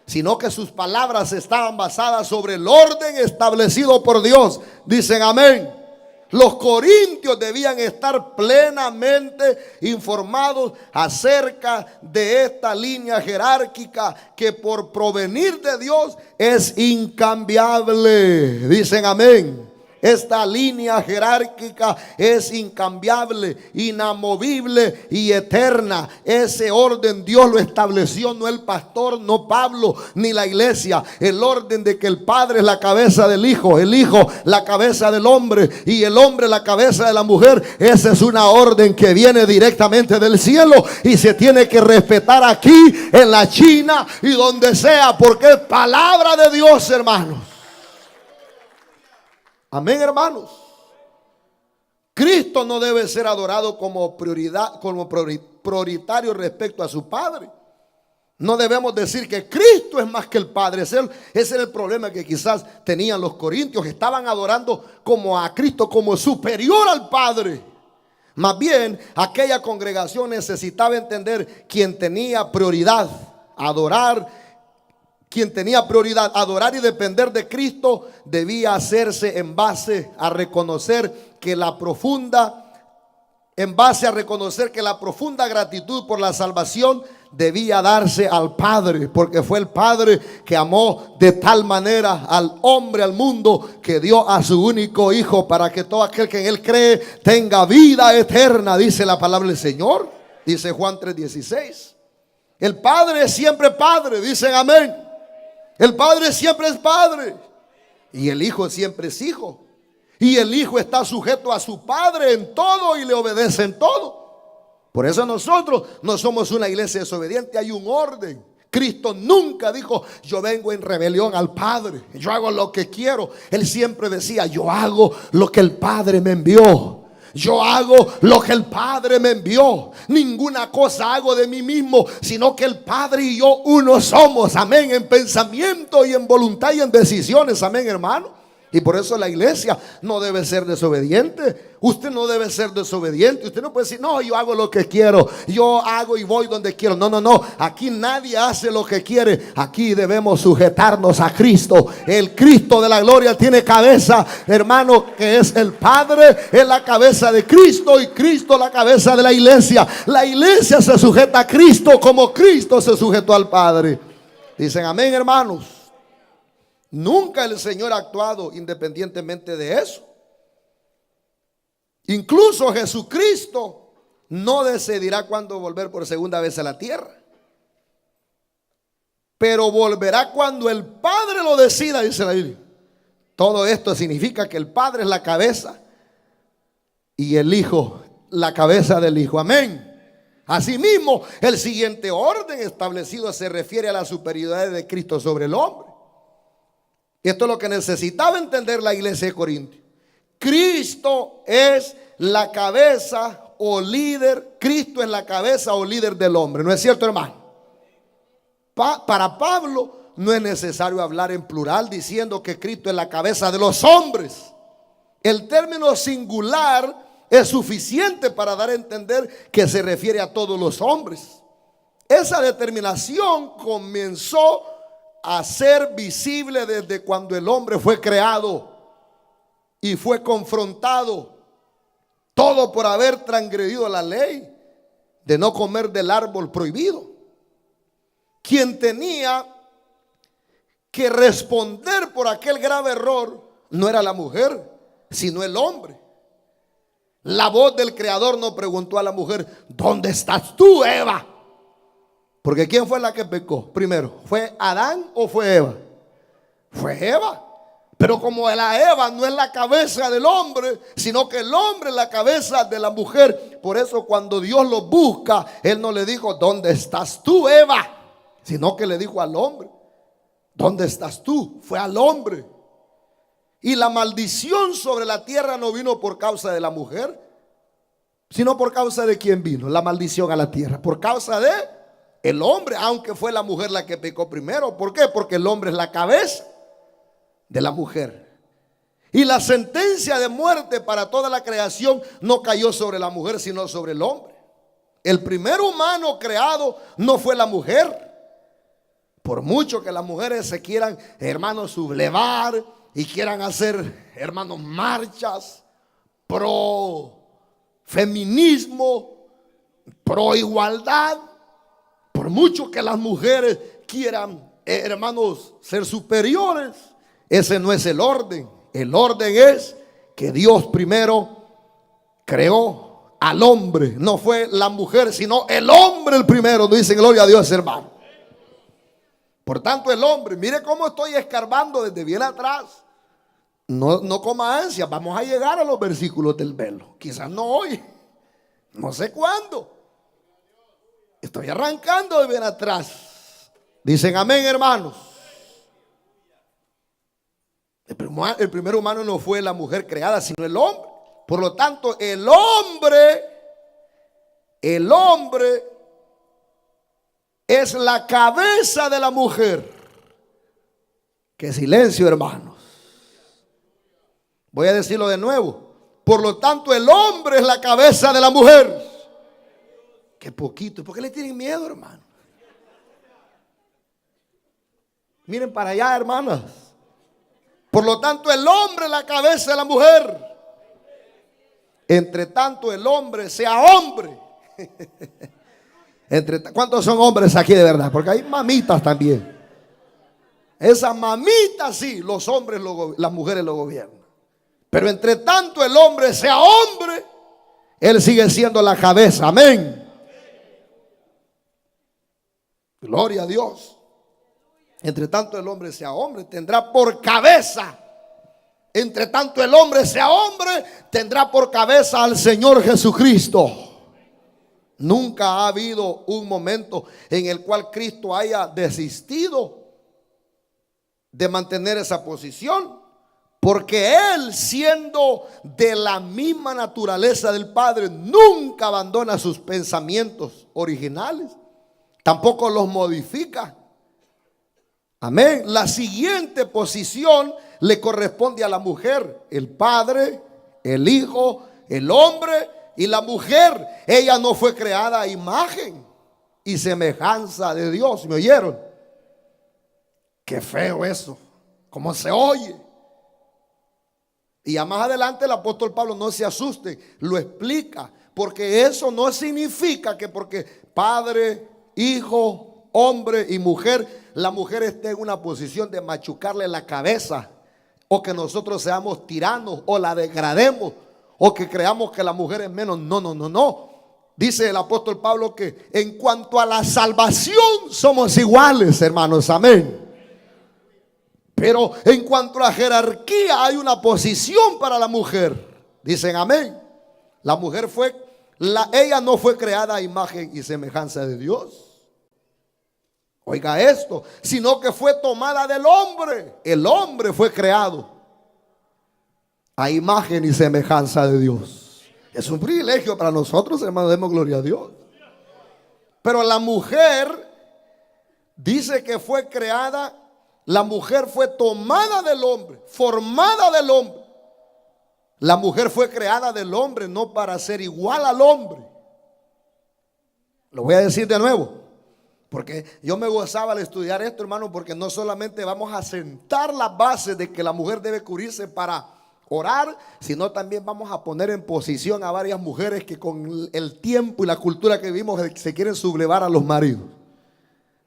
sino que sus palabras estaban basadas sobre el orden establecido por Dios. Dicen amén. Los corintios debían estar plenamente informados acerca de esta línea jerárquica que por provenir de Dios es incambiable. Dicen amén. Esta línea jerárquica es incambiable, inamovible y eterna. Ese orden Dios lo estableció, no el pastor, no Pablo, ni la iglesia. El orden de que el Padre es la cabeza del Hijo, el Hijo la cabeza del hombre y el hombre la cabeza de la mujer. Esa es una orden que viene directamente del cielo y se tiene que respetar aquí, en la China y donde sea, porque es palabra de Dios, hermanos. Amén, hermanos. Cristo no debe ser adorado como prioridad, como prioritario respecto a su Padre. No debemos decir que Cristo es más que el Padre. Ese era el problema que quizás tenían los corintios. Estaban adorando como a Cristo como superior al Padre. Más bien, aquella congregación necesitaba entender quién tenía prioridad, adorar. Quien tenía prioridad, adorar y depender de Cristo, debía hacerse en base a reconocer que la profunda gratitud por la salvación debía darse al Padre, porque fue el Padre que amó de tal manera al hombre, al mundo, que dio a su único Hijo para que todo aquel que en Él cree tenga vida eterna, dice la palabra del Señor, dice Juan 3:16. El Padre es siempre Padre, dicen amén. El Padre siempre es Padre y el Hijo siempre es Hijo. Y el Hijo está sujeto a su Padre en todo y le obedece en todo. Por eso nosotros no somos una iglesia desobediente, hay un orden. Cristo nunca dijo: yo vengo en rebelión al Padre, yo hago lo que quiero. Él siempre decía: yo hago lo que el Padre me envió. Yo hago lo que el Padre me envió. Ninguna cosa hago de mí mismo, sino que el Padre y yo uno somos. Amén. En pensamiento y en voluntad y en decisiones. Amén, hermano. Y por eso la iglesia no debe ser desobediente. Usted no debe ser desobediente. Usted no puede decir: no, yo hago lo que quiero, yo hago y voy donde quiero. No, no, no. Aquí nadie hace lo que quiere. Aquí debemos sujetarnos a Cristo. El Cristo de la gloria tiene cabeza, hermano, que es el Padre. Es la cabeza de Cristo y Cristo la cabeza de la iglesia. La iglesia se sujeta a Cristo como Cristo se sujetó al Padre. Dicen amén, hermanos. Nunca el Señor ha actuado independientemente de eso. Incluso Jesucristo no decidirá cuándo volver por segunda vez a la tierra, pero volverá cuando el Padre lo decida, dice la Biblia. Todo esto significa que el Padre es la cabeza y el Hijo la cabeza del Hijo. Amén. Asimismo, el siguiente orden establecido se refiere a la superioridad de Cristo sobre el hombre. Esto es lo que necesitaba entender la iglesia de Corinto. Cristo es la cabeza o líder. Cristo es la cabeza o líder del hombre. ¿No es cierto, hermano? Para Pablo no es necesario hablar en plural diciendo que Cristo es la cabeza de los hombres. El término singular es suficiente para dar a entender que se refiere a todos los hombres. Esa determinación comenzó a ser visible desde cuando el hombre fue creado y fue confrontado, todo por haber transgredido la ley de no comer del árbol prohibido. Quien tenía que responder por aquel grave error no era la mujer, sino el hombre. La voz del Creador no preguntó a la mujer: ¿dónde estás tú, Eva? Porque ¿quién fue la que pecó primero? ¿Fue Adán o fue Eva? Fue Eva. Pero como la Eva no es la cabeza del hombre, sino que el hombre es la cabeza de la mujer. Por eso cuando Dios lo busca, Él no le dijo: ¿dónde estás tú, Eva? Sino que le dijo al hombre: ¿dónde estás tú? Fue al hombre. Y la maldición sobre la tierra no vino por causa de la mujer, sino por causa de quién vino la maldición a la tierra. Por causa de el hombre, aunque fue la mujer la que pecó primero. ¿Por qué? Porque el hombre es la cabeza de la mujer. Y la sentencia de muerte para toda la creación no cayó sobre la mujer, sino sobre el hombre. El primer humano creado no fue la mujer. Por mucho que las mujeres se quieran, hermanos, sublevar y quieran hacer, hermanos, marchas pro feminismo, pro igualdad, por mucho que las mujeres quieran, hermanos, ser superiores, ese no es el orden. El orden es que Dios primero creó al hombre. No fue la mujer, sino el hombre el primero. No dicen gloria a Dios, hermano. Por tanto, el hombre, mire cómo estoy escarbando desde bien atrás. No coma ansia, vamos a llegar a los versículos del velo. Quizás no hoy, no sé cuándo. Estoy arrancando de bien atrás. Dicen amén, hermanos. El primer humano no fue la mujer creada, sino el hombre. Por lo tanto, el hombre es la cabeza de la mujer. Qué silencio, hermanos. Voy a decirlo de nuevo. Por lo tanto, el hombre es la cabeza de la mujer. Qué poquito. ¿Por qué le tienen miedo, hermano? Miren para allá, hermanas. Por lo tanto, el hombre es la cabeza de la mujer. Entre tanto, el hombre sea hombre. ¿Cuántos son hombres aquí de verdad? Porque hay mamitas también. Esas mamitas sí, los hombres, las mujeres lo gobiernan. Pero entre tanto el hombre sea hombre, él sigue siendo la cabeza. Amén. Gloria a Dios. Entre tanto el hombre sea hombre, tendrá por cabeza. Entre tanto el hombre sea hombre, tendrá por cabeza al Señor Jesucristo. Nunca ha habido un momento en el cual Cristo haya desistido de mantener esa posición, porque Él, siendo de la misma naturaleza del Padre, nunca abandona sus pensamientos originales, tampoco los modifica. Amén. La siguiente posición le corresponde a la mujer: el Padre, el Hijo, el hombre y la mujer. Ella no fue creada a imagen y semejanza de Dios. ¿Me oyeron? Qué feo eso, cómo se oye. Y ya más adelante el apóstol Pablo, no se asuste, lo explica, porque eso no significa que porque Padre, Hijo, hombre y mujer, la mujer esté en una posición de machucarle la cabeza, o que nosotros seamos tiranos o la degrademos, o que creamos que la mujer es menos. No. Dice el apóstol Pablo que en cuanto a la salvación somos iguales, hermanos. Amén. Pero en cuanto a la jerarquía hay una posición para la mujer. Dicen amén. La mujer ella no fue creada a imagen y semejanza de Dios. Oiga esto, sino que fue tomada del hombre. El hombre fue creado a imagen y semejanza de Dios. Es un privilegio para nosotros, hermanos, demos gloria a Dios. Pero la mujer dice que fue creada. La mujer fue tomada del hombre, formada del hombre. La mujer fue creada del hombre, no para ser igual al hombre. Lo voy a decir de nuevo, porque yo me gozaba al estudiar esto, hermano, porque no solamente vamos a sentar las bases de que la mujer debe cubrirse para orar, sino también vamos a poner en posición a varias mujeres que con el tiempo y la cultura que vivimos se quieren sublevar a los maridos.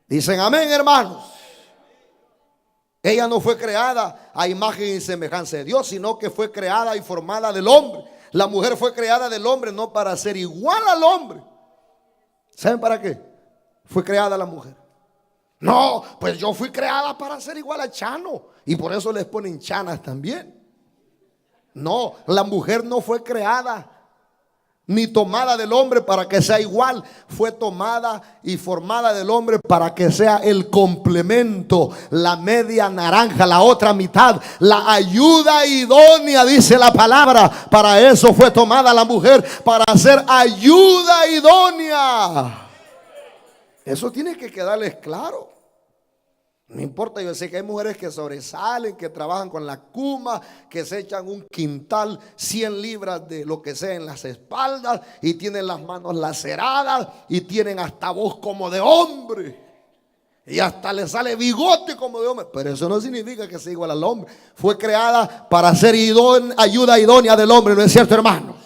Dicen amén, hermanos. Ella no fue creada a imagen y semejanza de Dios, sino que fue creada y formada del hombre. La mujer fue creada del hombre, no para ser igual al hombre. ¿Saben para qué fue creada la mujer? No, pues yo fui creada para ser igual a Chano, y por eso les ponen chanas también. No, la mujer no fue creada ni tomada del hombre para que sea igual. Fue tomada y formada del hombre para que sea el complemento, la media naranja, la otra mitad, la ayuda idónea, dice la palabra. Para eso fue tomada la mujer, para ser ayuda idónea. Eso tiene que quedarles claro. No importa, yo sé que hay mujeres que sobresalen, que trabajan con la cuma, que se echan un quintal, 100 libras de lo que sea en las espaldas, y tienen las manos laceradas, y tienen hasta voz como de hombre, y hasta le sale bigote como de hombre. Pero eso no significa que sea igual al hombre. Fue creada para ser ayuda idónea del hombre, ¿no es cierto, hermanos?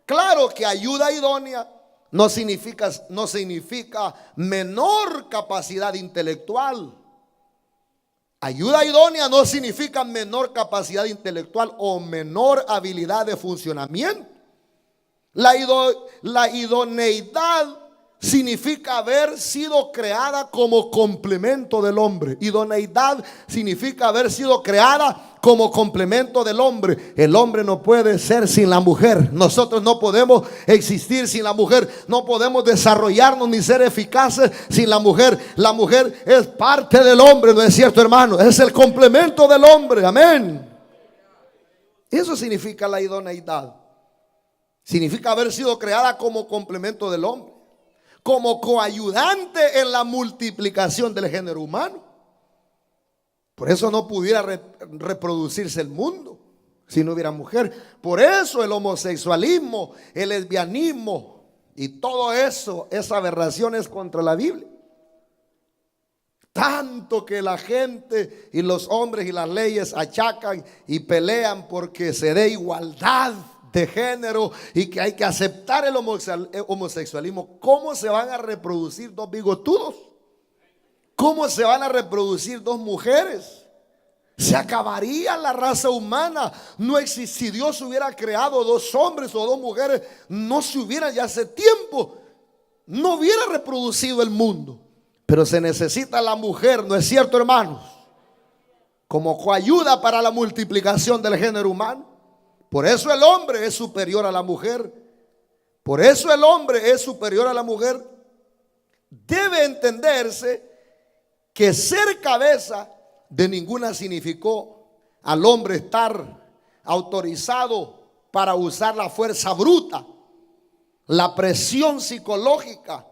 Claro que ayuda idónea no significa menor capacidad intelectual. Ayuda idónea no significa menor capacidad intelectual o menor habilidad de funcionamiento. La idoneidad significa haber sido creada como complemento del hombre. Idoneidad significa haber sido creada como complemento del hombre. El hombre no puede ser sin la mujer. Nosotros no podemos existir sin la mujer. No podemos desarrollarnos ni ser eficaces sin la mujer. La mujer es parte del hombre, ¿no es cierto, hermano? Es el complemento del hombre, amén. Eso significa la idoneidad. Significa haber sido creada como complemento del hombre, como coayudante en la multiplicación del género humano. Por eso no pudiera reproducirse el mundo si no hubiera mujer. Por eso el homosexualismo, el lesbianismo y todo eso, esa aberración es contra la Biblia. Tanto que la gente y los hombres y las leyes achacan y pelean porque se dé igualdad de género y que hay que aceptar el homosexualismo, ¿cómo se van a reproducir dos bigotudos? ¿Cómo se van a reproducir dos mujeres? Se acabaría la raza humana. No existe, si Dios hubiera creado dos hombres o dos mujeres, no se hubiera ya hace tiempo, no hubiera reproducido el mundo. Pero se necesita la mujer, ¿no es cierto, hermanos? Como coayuda para la multiplicación del género humano. Por eso el hombre es superior a la mujer. Por eso el hombre es superior a la mujer. Debe entenderse que ser cabeza de ninguna significó al hombre estar autorizado para usar la fuerza bruta, la presión psicológica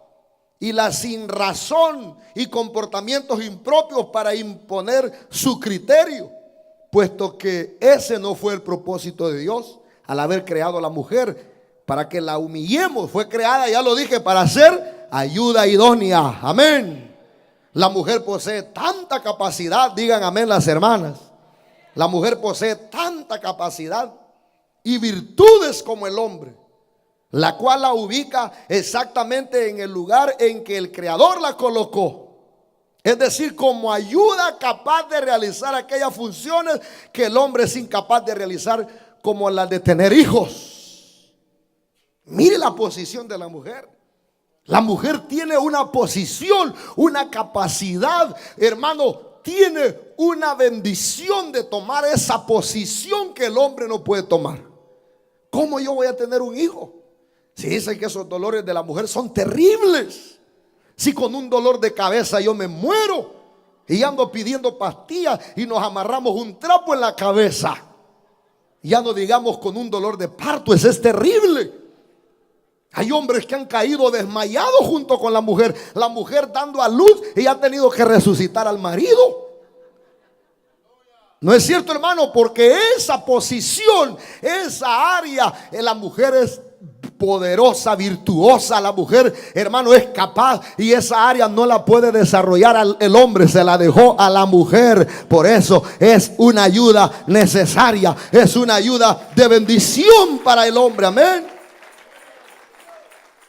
y la sinrazón y comportamientos impropios para imponer su criterio, puesto que ese no fue el propósito de Dios al haber creado a la mujer, para que la humillemos. Fue creada, ya lo dije, para ser ayuda idónea. Amén. La mujer posee tanta capacidad, digan amén las hermanas. La mujer posee tanta capacidad y virtudes como el hombre, la cual la ubica exactamente en el lugar en que el Creador la colocó. Es decir, como ayuda capaz de realizar aquellas funciones que el hombre es incapaz de realizar, como las de tener hijos. Mire la posición de la mujer. La mujer tiene una posición, una capacidad, hermano, tiene una bendición de tomar esa posición que el hombre no puede tomar. ¿Cómo yo voy a tener un hijo? Si dicen que esos dolores de la mujer son terribles. Si con un dolor de cabeza yo me muero y ando pidiendo pastillas y nos amarramos un trapo en la cabeza, ya no digamos con un dolor de parto, ese es terrible. Hay hombres que han caído desmayados junto con la mujer dando a luz y ha tenido que resucitar al marido. ¿No es cierto, hermano? Porque esa posición, esa área, la mujer es poderosa, virtuosa. La mujer, hermano, es capaz, y esa área no la puede desarrollar el hombre, se la dejó a la mujer. Por eso es una ayuda necesaria, es una ayuda de bendición para el hombre. Amén.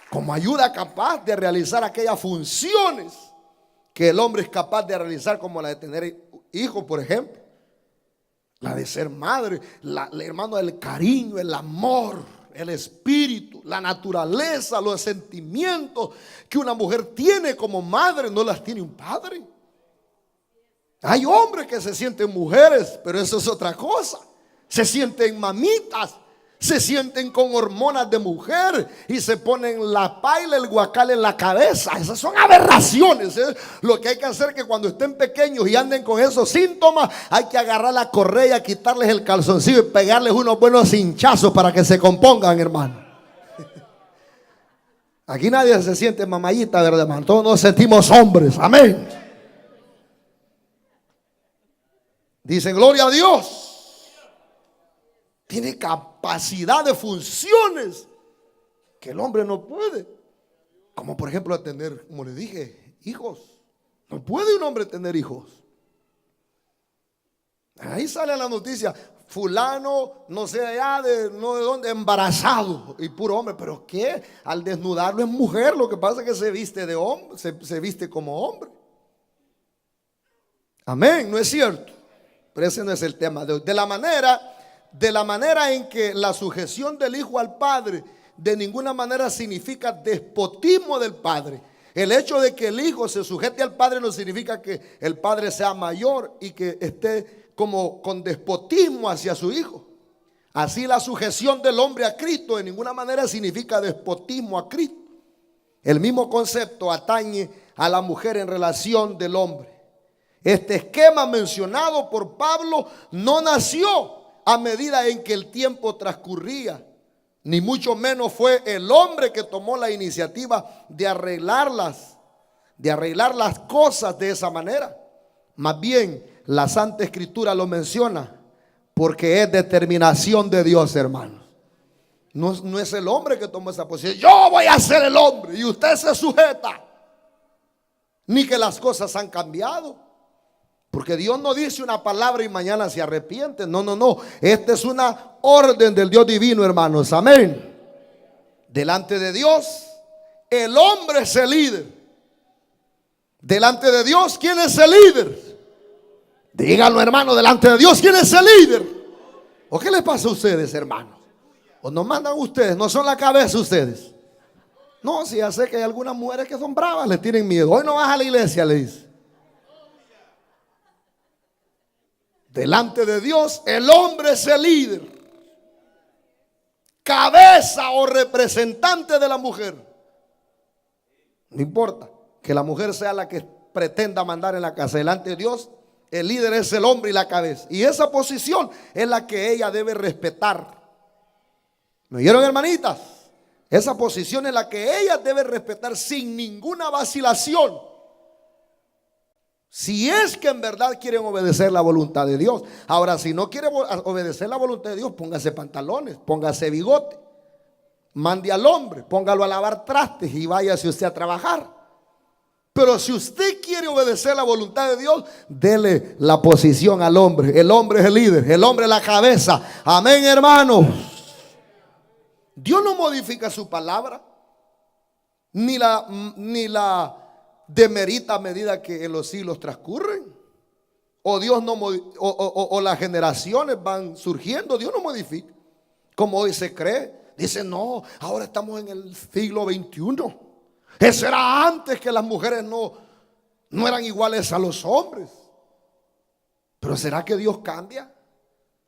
Como ayuda capaz de realizar aquellas funciones que el hombre es capaz de realizar, como la de tener hijos, por ejemplo, la de ser madre, hermano, el cariño, el amor, el espíritu, la naturaleza, los sentimientos que una mujer tiene como madre, no las tiene un padre. Hay hombres que se sienten mujeres, pero eso es otra cosa. Se sienten mamitas, se sienten con hormonas de mujer y se ponen la paila, el guacal en la cabeza. Esas son aberraciones, ¿eh? Lo que hay que hacer es que cuando estén pequeños y anden con esos síntomas, hay que agarrar la correa, quitarles el calzoncillo y pegarles unos buenos hinchazos para que se compongan, hermano. Aquí nadie se siente mamayita, ¿verdad, hermano? Todos nos sentimos hombres, amén. Dicen gloria a Dios. Tiene capacidad de funciones que el hombre no puede. Como por ejemplo tener, como le dije, hijos. No puede un hombre tener hijos. Ahí sale la noticia, fulano, no sé allá, no de dónde, embarazado. Y puro hombre, pero ¿qué? Al desnudarlo es mujer, lo que pasa es que se viste de hombre, se viste como hombre. Amén, ¿no es cierto? Pero ese no es el tema. De la manera en que la sujeción del hijo al padre de ninguna manera significa despotismo del padre. El hecho de que el hijo se sujete al padre no significa que el padre sea mayor y que esté como con despotismo hacia su hijo. Así la sujeción del hombre a Cristo de ninguna manera significa despotismo a Cristo. El mismo concepto atañe a la mujer en relación del hombre. Este esquema mencionado por Pablo no nació a medida en que el tiempo transcurría, ni mucho menos fue el hombre que tomó la iniciativa de arreglar las cosas de esa manera. Más bien, la Santa Escritura lo menciona porque es determinación de Dios, hermanos. No es el hombre que tomó esa posición. Yo voy a ser el hombre y usted se sujeta. Ni que las cosas han cambiado. Porque Dios no dice una palabra y mañana se arrepiente. No, no, no. Esta es una orden del Dios divino, hermanos. Amén. Delante de Dios, el hombre es el líder. Delante de Dios, ¿quién es el líder? Díganlo, hermano, delante de Dios, ¿quién es el líder? ¿O qué les pasa a ustedes, hermanos? ¿O nos mandan ustedes? ¿No son la cabeza ustedes? No, si ya sé que hay algunas mujeres que son bravas, le tienen miedo. Hoy no vas a la iglesia, le dice. Delante de Dios, el hombre es el líder, cabeza o representante de la mujer. No importa que la mujer sea la que pretenda mandar en la casa. Delante de Dios, el líder es el hombre y la cabeza. Y esa posición es la que ella debe respetar. ¿Me oyeron, hermanitas? Esa posición es la que ella debe respetar sin ninguna vacilación. Si es que en verdad quieren obedecer la voluntad de Dios. Ahora, si no quiere obedecer la voluntad de Dios, póngase pantalones, póngase bigote, mande al hombre, póngalo a lavar trastes y váyase usted a trabajar. Pero si usted quiere obedecer la voluntad de Dios, dele la posición al hombre. El hombre es el líder, el hombre es la cabeza. Amén, hermanos. Dios no modifica su palabra, ni la demerita a medida que los siglos transcurren. O Dios no o las generaciones van surgiendo. Dios no modifica como hoy se cree. Dice, no, ahora estamos en el siglo XXI. Eso era antes, que las mujeres no eran iguales a los hombres. Pero ¿será que Dios cambia?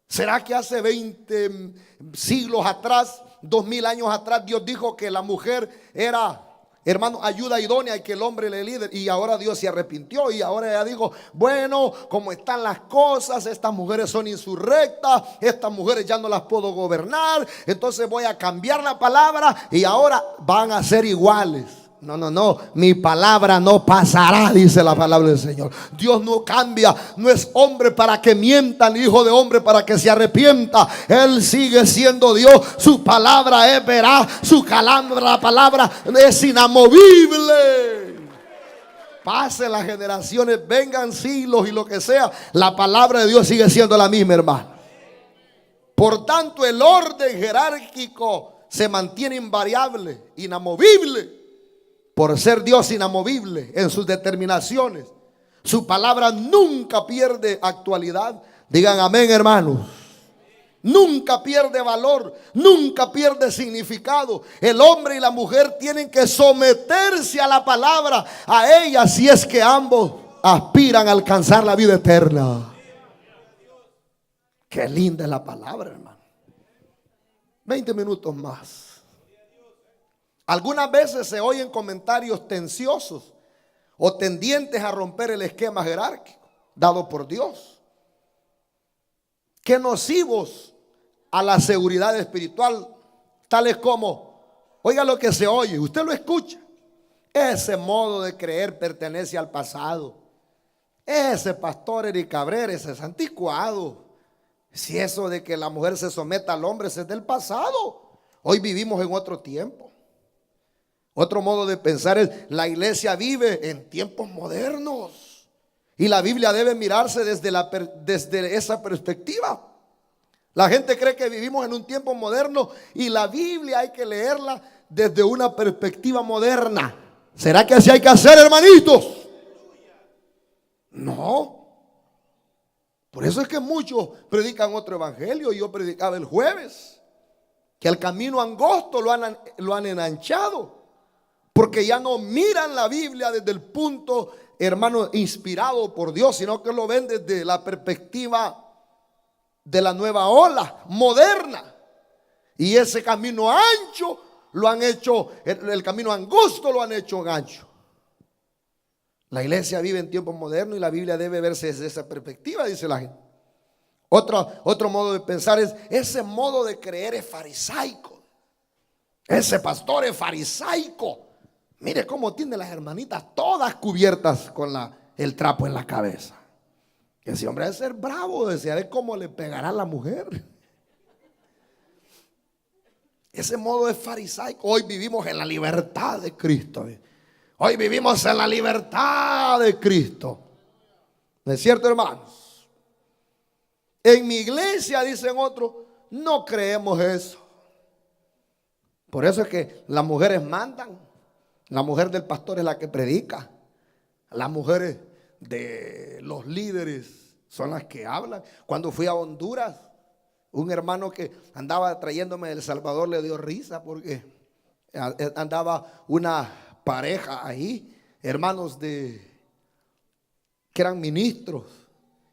¿Será que hace 20 siglos atrás, 2000 años atrás, Dios dijo que la mujer era, hermano, ayuda idónea y que el hombre le líder? Y ahora Dios se arrepintió y ahora ya dijo, bueno, como están las cosas, estas mujeres son insurrectas, estas mujeres ya no las puedo gobernar, entonces voy a cambiar la palabra y ahora van a ser iguales. No, no, no, mi palabra no pasará, dice la palabra del Señor. Dios no cambia, no es hombre para que mienta, ni hijo de hombre para que se arrepienta. Él sigue siendo Dios, su palabra es veraz, su la palabra es inamovible. Pase las generaciones, vengan siglos y lo que sea, la palabra de Dios sigue siendo la misma, hermano. Por tanto, el orden jerárquico se mantiene invariable, inamovible. Por ser Dios inamovible en sus determinaciones, su palabra nunca pierde actualidad. Digan amén, hermanos. Nunca pierde valor, nunca pierde significado. El hombre y la mujer tienen que someterse a la palabra, a ella, si es que ambos aspiran a alcanzar la vida eterna. Qué linda es la palabra, hermano. 20 minutos más. Algunas veces se oyen comentarios tensiosos o tendientes a romper el esquema jerárquico dado por Dios, que nocivos a la seguridad espiritual, tales como, oiga lo que se oye, usted lo escucha, ese modo de creer pertenece al pasado, ese pastor Eric Cabrera, ese es anticuado. Si eso de que la mujer se someta al hombre, ese es del pasado. Hoy vivimos en otro tiempo. Otro modo de pensar es, la iglesia vive en tiempos modernos y la Biblia debe mirarse desde esa perspectiva. La gente cree que vivimos en un tiempo moderno y la Biblia hay que leerla desde una perspectiva moderna. ¿Será que así hay que hacer, hermanitos? No. Por eso es que muchos predican otro evangelio. Yo predicaba el jueves que el camino angosto lo han enanchado. Porque ya no miran la Biblia desde el punto, hermano, inspirado por Dios, sino que lo ven desde la perspectiva de la nueva ola moderna. Y ese camino ancho lo han hecho, el camino angosto lo han hecho ancho. La iglesia vive en tiempos modernos y la Biblia debe verse desde esa perspectiva, dice la gente. Otro modo de pensar es, ese modo de creer es farisaico. Ese pastor es farisaico. Mire cómo tiene las hermanitas todas cubiertas con el trapo en la cabeza. Ese hombre debe ser bravo, desearé cómo le pegará a la mujer. Ese modo es farisaico. Hoy vivimos en la libertad de Cristo. Hoy vivimos en la libertad de Cristo. ¿No es cierto, hermanos? En mi iglesia, dicen otros, no creemos eso. Por eso es que las mujeres mandan. La mujer del pastor es la que predica. Las mujeres de los líderes son las que hablan. Cuando fui a Honduras, un hermano que andaba trayéndome de El Salvador le dio risa porque andaba una pareja ahí, hermanos que eran ministros.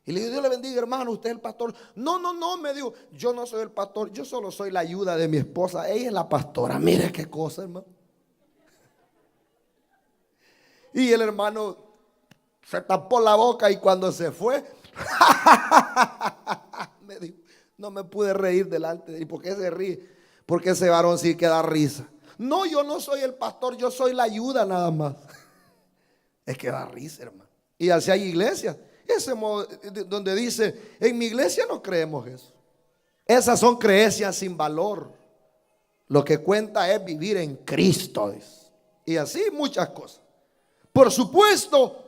Y le digo, Dios le bendiga, hermano, usted es el pastor. No, me dijo, yo no soy el pastor, yo solo soy la ayuda de mi esposa. Ella es la pastora. Mire qué cosa, hermano. Y el hermano se tapó la boca y cuando se fue, me dijo, no me pude reír delante de él. ¿Y por qué se ríe? Porque ese varón sí que da risa. No, yo no soy el pastor, yo soy la ayuda nada más. Es que da risa, hermano. Y así hay iglesias. Ese modo donde dice, en mi iglesia no creemos eso. Esas son creencias sin valor. Lo que cuenta es vivir en Cristo. Y así muchas cosas. Por supuesto,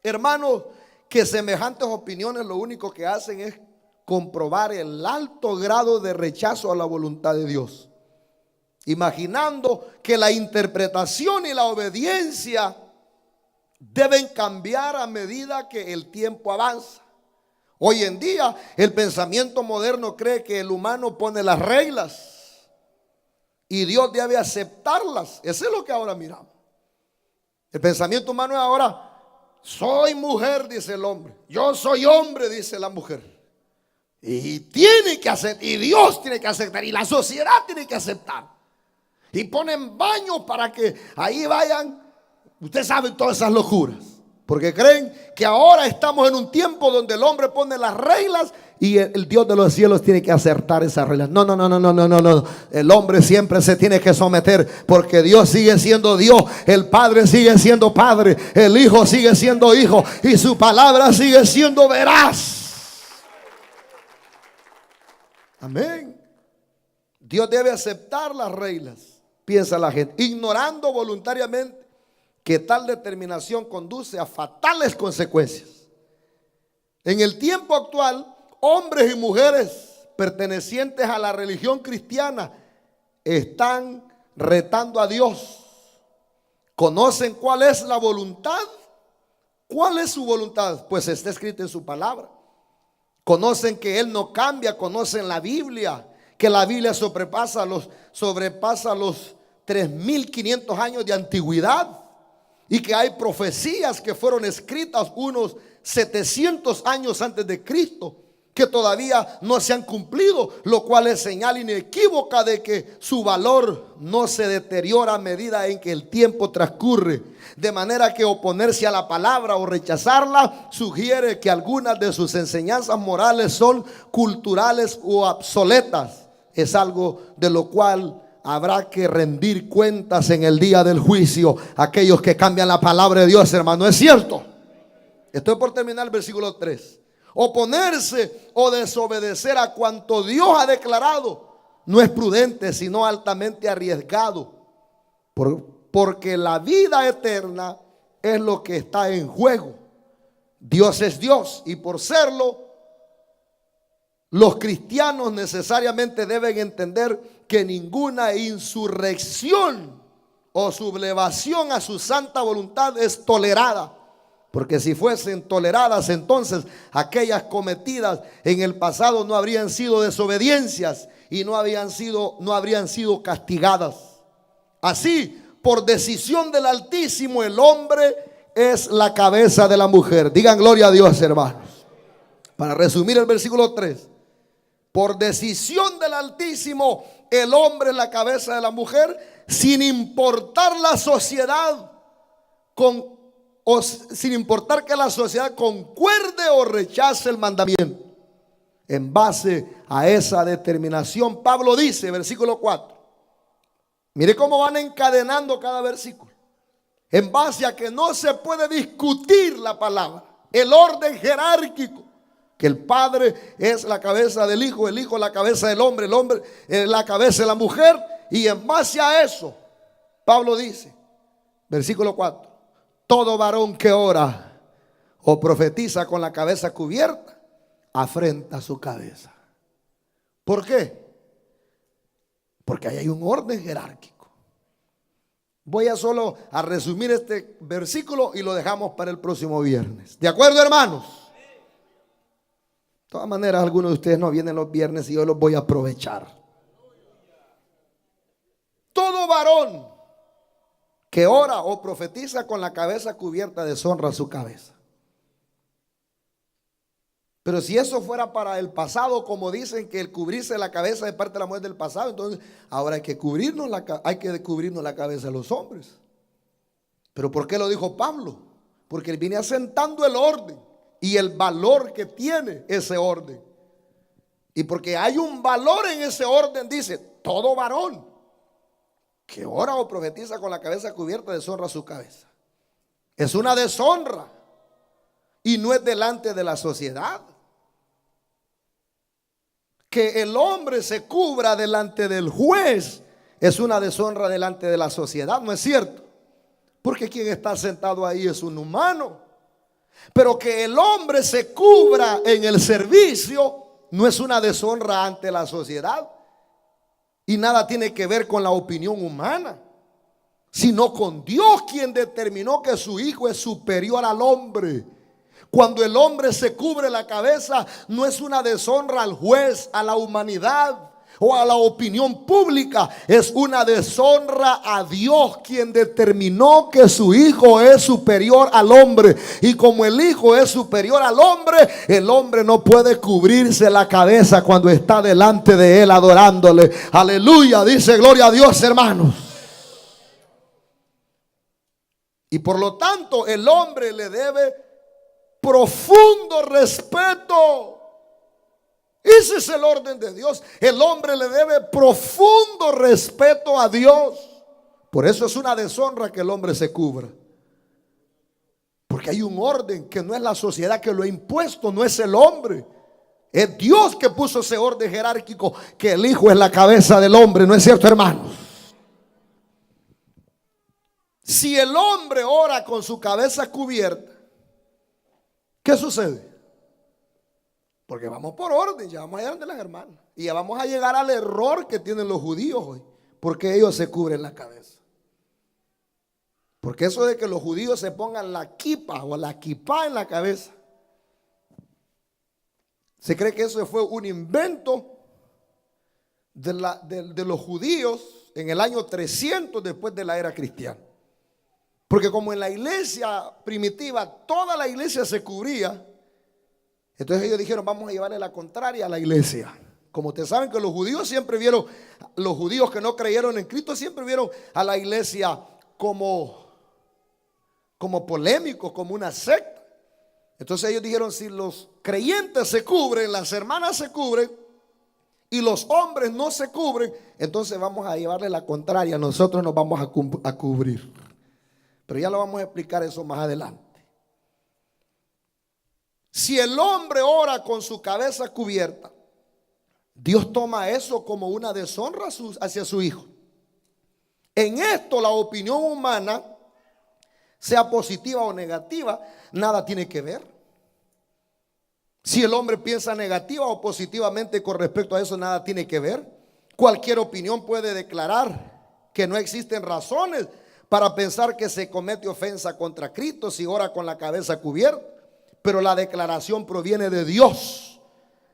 hermanos, que semejantes opiniones lo único que hacen es comprobar el alto grado de rechazo a la voluntad de Dios, imaginando que la interpretación y la obediencia deben cambiar a medida que el tiempo avanza. Hoy en día el pensamiento moderno cree que el humano pone las reglas y Dios debe aceptarlas. Eso es lo que ahora miramos. El pensamiento humano es ahora, soy mujer, dice el hombre, yo soy hombre, dice la mujer. Y tiene que aceptar, y Dios tiene que aceptar, y la sociedad tiene que aceptar. Y ponen baños para que ahí vayan, usted sabe, todas esas locuras. Porque creen que ahora estamos en un tiempo donde el hombre pone las reglas y el Dios de los cielos tiene que acertar esas reglas. No. El hombre siempre se tiene que someter porque Dios sigue siendo Dios. El Padre sigue siendo Padre. El Hijo sigue siendo Hijo. Y su palabra sigue siendo veraz. Amén. Dios debe aceptar las reglas, piensa la gente, ignorando voluntariamente que tal determinación conduce a fatales consecuencias. En el tiempo actual, hombres y mujeres pertenecientes a la religión cristiana están retando a Dios. ¿Conocen cuál es la voluntad? ¿Cuál es su voluntad? Pues está escrito en su palabra. Conocen que Él no cambia, conocen la Biblia, que la Biblia sobrepasa los 3.500 años de antigüedad. Y que hay profecías que fueron escritas unos 700 años antes de Cristo, que todavía no se han cumplido, lo cual es señal inequívoca de que su valor no se deteriora a medida en que el tiempo transcurre. De manera que oponerse a la palabra o rechazarla sugiere que algunas de sus enseñanzas morales son culturales o obsoletas. Es algo de lo cual habrá que rendir cuentas en el día del juicio aquellos que cambian la palabra de Dios, hermano. ¿Es cierto? Estoy por terminar el versículo 3. Oponerse o desobedecer a cuanto Dios ha declarado no es prudente, sino altamente arriesgado. Porque la vida eterna es lo que está en juego. Dios es Dios y por serlo, los cristianos necesariamente deben entender que ninguna insurrección o sublevación a su santa voluntad es tolerada. Porque si fuesen toleradas, entonces aquellas cometidas en el pasado no habrían sido desobediencias y no habrían sido castigadas. Así, por decisión del Altísimo, el hombre es la cabeza de la mujer. Digan gloria a Dios, hermanos. Para resumir el versículo 3. Por decisión del Altísimo, el hombre es la cabeza de la mujer, sin importar la sociedad, sin importar que la sociedad concuerde o rechace el mandamiento. En base a esa determinación, Pablo dice, versículo 4. Mire cómo van encadenando cada versículo. En base a que no se puede discutir la palabra, el orden jerárquico. Que el Padre es la cabeza del Hijo, el Hijo la cabeza del hombre, el hombre es la cabeza de la mujer. Y en base a eso, Pablo dice, versículo 4, todo varón que ora o profetiza con la cabeza cubierta, afrenta su cabeza. ¿Por qué? Porque ahí hay un orden jerárquico. Voy a solo a resumir este versículo y lo dejamos para el próximo viernes. ¿De acuerdo, hermanos? De todas maneras, algunos de ustedes no vienen los viernes y yo los voy a aprovechar. Todo varón que ora o profetiza con la cabeza cubierta deshonra su cabeza. Pero si eso fuera para el pasado, como dicen que el cubrirse la cabeza de parte de la mujer del pasado, entonces ahora hay que cubrirnos la cabeza a los hombres. ¿Pero por qué lo dijo Pablo? Porque él viene asentando el orden y el valor que tiene ese orden. Y porque hay un valor en ese orden, dice, todo varón que ora o profetiza con la cabeza cubierta deshonra su cabeza. Es una deshonra y no es delante de la sociedad. Que el hombre se cubra delante del juez es una deshonra delante de la sociedad, ¿no es cierto? Porque quien está sentado ahí es un humano. Pero que el hombre se cubra en el servicio no es una deshonra ante la sociedad. Y nada tiene que ver con la opinión humana, sino con Dios, quien determinó que su hijo es superior al hombre. Cuando el hombre se cubre la cabeza, no es una deshonra al juez, a la humanidad o a la opinión pública. Es una deshonra a Dios, quien determinó que su hijo es superior al hombre. Y como el hijo es superior al hombre, el hombre no puede cubrirse la cabeza cuando está delante de él adorándole. Aleluya, dice gloria a Dios, hermanos. Y por lo tanto el hombre le debe profundo respeto. Ese es el orden de Dios. El hombre le debe profundo respeto a Dios. Por eso es una deshonra que el hombre se cubra. Porque hay un orden que no es la sociedad que lo ha impuesto, no es el hombre. Es Dios que puso ese orden jerárquico, que el hijo es la cabeza del hombre, ¿no es cierto, hermanos? Si el hombre ora con su cabeza cubierta, ¿qué sucede? Porque vamos por orden, ya vamos a llegar de las hermanas. Y ya vamos a llegar al error que tienen los judíos hoy. Porque ellos se cubren la cabeza. Porque eso de que los judíos se pongan la kipa o la kipá en la cabeza, se cree que eso fue un invento de los judíos en el año 300 después de la era cristiana. Porque como en la iglesia primitiva toda la iglesia se cubría, entonces ellos dijeron, vamos a llevarle la contraria a la iglesia. Como ustedes saben que los judíos siempre vieron, los judíos que no creyeron en Cristo siempre vieron a la iglesia como polémicos, como una secta. Entonces ellos dijeron, si los creyentes se cubren, las hermanas se cubren y los hombres no se cubren, entonces vamos a llevarle la contraria, nosotros nos vamos a cubrir. Pero ya lo vamos a explicar eso más adelante. Si el hombre ora con su cabeza cubierta, Dios toma eso como una deshonra hacia su hijo. En esto la opinión humana, sea positiva o negativa, nada tiene que ver. Si el hombre piensa negativa o positivamente con respecto a eso, nada tiene que ver. Cualquier opinión puede declarar que no existen razones para pensar que se comete ofensa contra Cristo si ora con la cabeza cubierta. Pero la declaración proviene de Dios.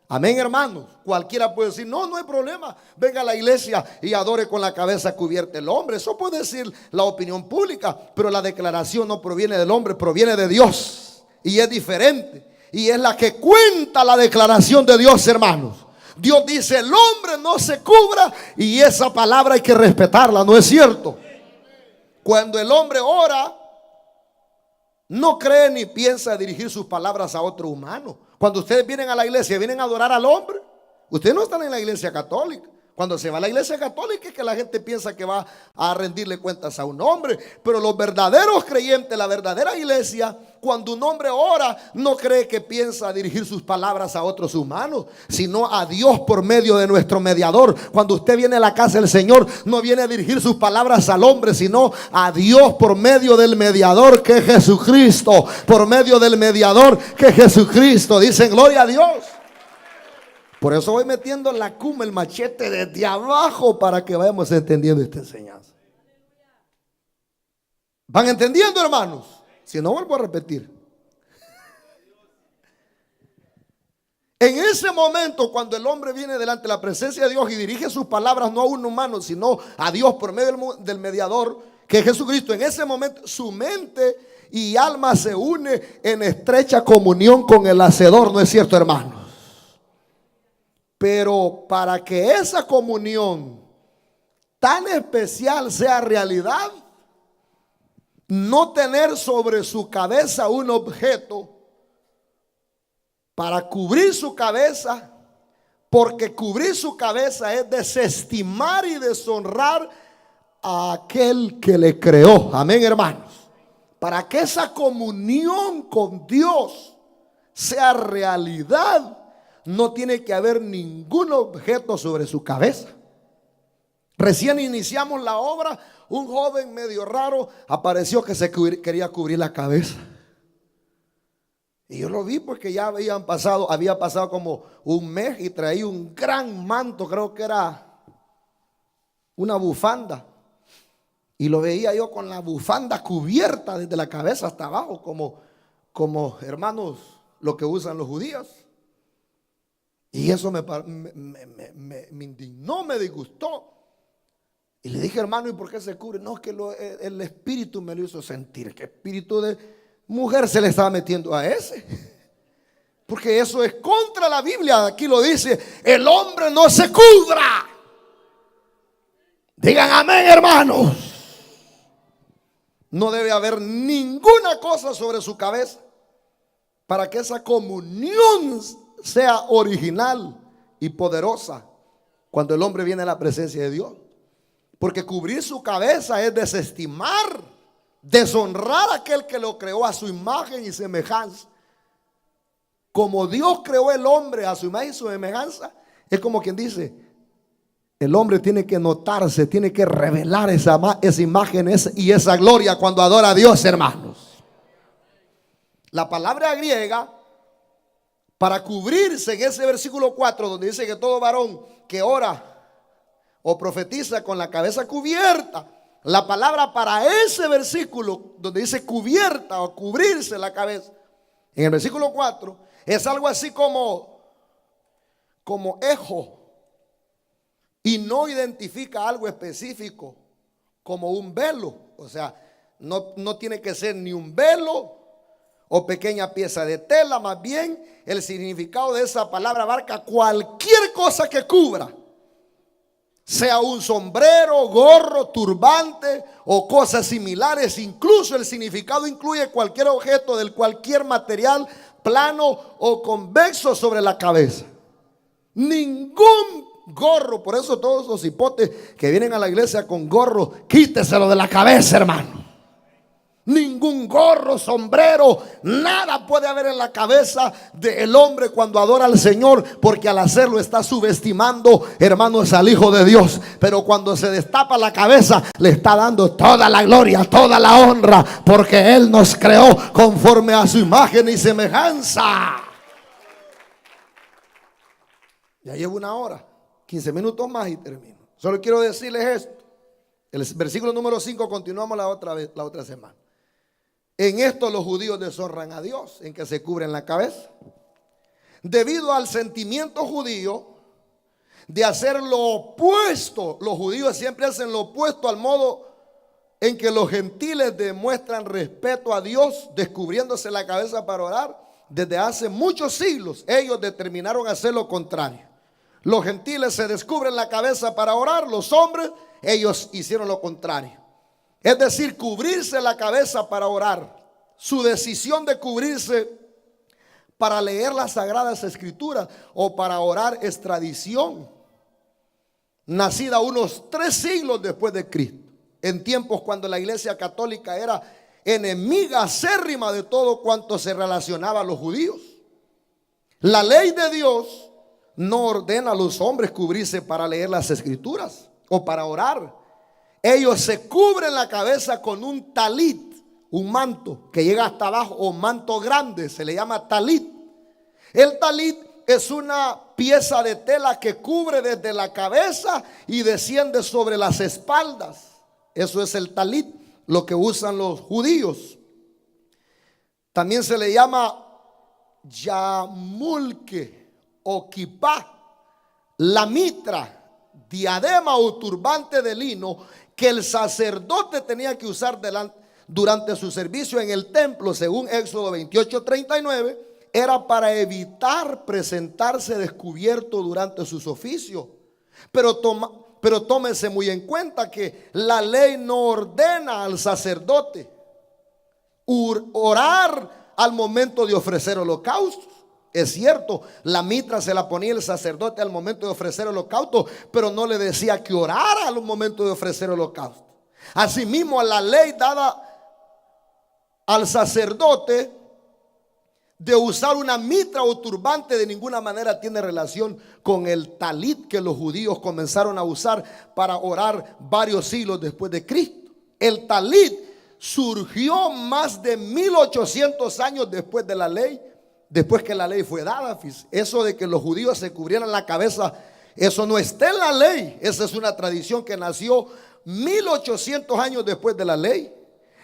Amén, hermanos. Cualquiera puede decir, no hay problema, venga a la iglesia y adore con la cabeza cubierta. El hombre, eso puede decir la opinión pública, pero la declaración no proviene del hombre, proviene de Dios. Y es diferente. Y es la que cuenta la declaración de Dios, hermanos. Dios dice, el hombre no se cubra, y esa palabra hay que respetarla, ¿no es cierto? Cuando el hombre ora, no cree ni piensa dirigir sus palabras a otro humano. Cuando ustedes vienen a la iglesia, vienen a adorar al hombre. Ustedes no están en la iglesia católica. Cuando se va a la iglesia católica es que la gente piensa que va a rendirle cuentas a un hombre. Pero los verdaderos creyentes, la verdadera iglesia, cuando un hombre ora, no cree que piensa dirigir sus palabras a otros humanos, sino a Dios por medio de nuestro mediador. Cuando usted viene a la casa del Señor, no viene a dirigir sus palabras al hombre, sino a Dios por medio del mediador que es Jesucristo. Por medio del mediador que es Jesucristo. Dicen gloria a Dios. Por eso voy metiendo la cuma, el machete desde abajo para que vayamos entendiendo esta enseñanza. ¿Van entendiendo, hermanos? Si no, vuelvo a repetir. En ese momento, cuando el hombre viene delante de la presencia de Dios y dirige sus palabras no a un humano, sino a Dios por medio del mediador, que es Jesucristo, en ese momento su mente y alma se une en estrecha comunión con el Hacedor. ¿No es cierto, hermanos? Pero para que esa comunión tan especial sea realidad, no tener sobre su cabeza un objeto para cubrir su cabeza, porque cubrir su cabeza es desestimar y deshonrar a aquel que le creó. Amén, hermanos. Para que esa comunión con Dios sea realidad, no tiene que haber ningún objeto sobre su cabeza. Recién iniciamos la obra, un joven medio raro apareció que quería cubrir la cabeza. Y yo lo vi porque ya había pasado como un mes y traía un gran manto, creo que era una bufanda. Y lo veía yo con la bufanda cubierta desde la cabeza hasta abajo, como hermanos, lo que usan los judíos. Y eso me indignó, me disgustó. Y le dije, hermano, ¿y por qué se cubre? No, es que el espíritu me lo hizo sentir. ¿Qué espíritu de mujer se le estaba metiendo a ese? Porque eso es contra la Biblia. Aquí lo dice, el hombre no se cubra. Digan amén, hermanos. No debe haber ninguna cosa sobre su cabeza para que esa comunión sea original y poderosa cuando el hombre viene a la presencia de Dios. Porque cubrir su cabeza es desestimar, deshonrar a aquel que lo creó a su imagen y semejanza. Como Dios creó el hombre a su imagen y su semejanza, es como quien dice, el hombre tiene que notarse, tiene que revelar esa imagen y esa gloria cuando adora a Dios, hermanos. La palabra griega para cubrirse en ese versículo 4, donde dice que todo varón que ora o profetiza con la cabeza cubierta, la palabra para ese versículo donde dice cubierta o cubrirse la cabeza, en el versículo 4, es algo así como ejo, y no identifica algo específico como un velo. O sea, no tiene que ser ni un velo o pequeña pieza de tela. Más bien el significado de esa palabra abarca cualquier cosa que cubra, sea un sombrero, gorro, turbante o cosas similares. Incluso el significado incluye cualquier objeto del cualquier material plano o convexo sobre la cabeza. Ningún gorro, por eso todos los hipotes que vienen a la iglesia con gorro, quíteselo de la cabeza, hermano. Ningún gorro, sombrero, nada puede haber en la cabeza del hombre cuando adora al Señor, porque al hacerlo está subestimando, hermanos, al Hijo de Dios. Pero cuando se destapa la cabeza, le está dando toda la gloria, toda la honra, porque Él nos creó conforme a su imagen y semejanza. Ya llevo una hora, 15 minutos más y termino. Solo quiero decirles esto. El versículo número 5 continuamos la otra semana. En esto los judíos deshonran a Dios, en que se cubren la cabeza. Debido al sentimiento judío de hacer lo opuesto, los judíos siempre hacen lo opuesto al modo en que los gentiles demuestran respeto a Dios, descubriéndose la cabeza para orar. Desde hace muchos siglos ellos determinaron hacer lo contrario. Los gentiles se descubren la cabeza para orar, los hombres, ellos hicieron lo contrario. Es decir, cubrirse la cabeza para orar. Su decisión de cubrirse para leer las sagradas escrituras o para orar es tradición. nacida unos 3 siglos después de Cristo, en tiempos cuando la Iglesia Católica era enemiga acérrima de todo cuanto se relacionaba a los judíos. La ley de Dios no ordena a los hombres cubrirse para leer las escrituras o para orar. Ellos se cubren la cabeza con un talit, un manto que llega hasta abajo, o manto grande, se le llama talit. El talit es una pieza de tela que cubre desde la cabeza y desciende sobre las espaldas. Eso es el talit, lo que usan los judíos. También se le llama yamulque o kipá, la mitra, diadema o turbante de lino que el sacerdote tenía que usar durante su servicio en el templo, según Éxodo 28:39, era para evitar presentarse descubierto durante sus oficios. Pero tómese muy en cuenta que la ley no ordena al sacerdote orar al momento de ofrecer holocaustos. Es cierto, la mitra se la ponía el sacerdote al momento de ofrecer holocausto, pero no le decía que orara al momento de ofrecer holocausto. Asimismo, la ley dada al sacerdote de usar una mitra o turbante de ninguna manera tiene relación con el talit que los judíos comenzaron a usar para orar varios siglos después de Cristo. El talit surgió más de 1800 años después de la ley, después que la ley fue dada. Eso de que los judíos se cubrieran la cabeza, eso no está en la ley. Esa es una tradición que nació 1800 años después de la ley.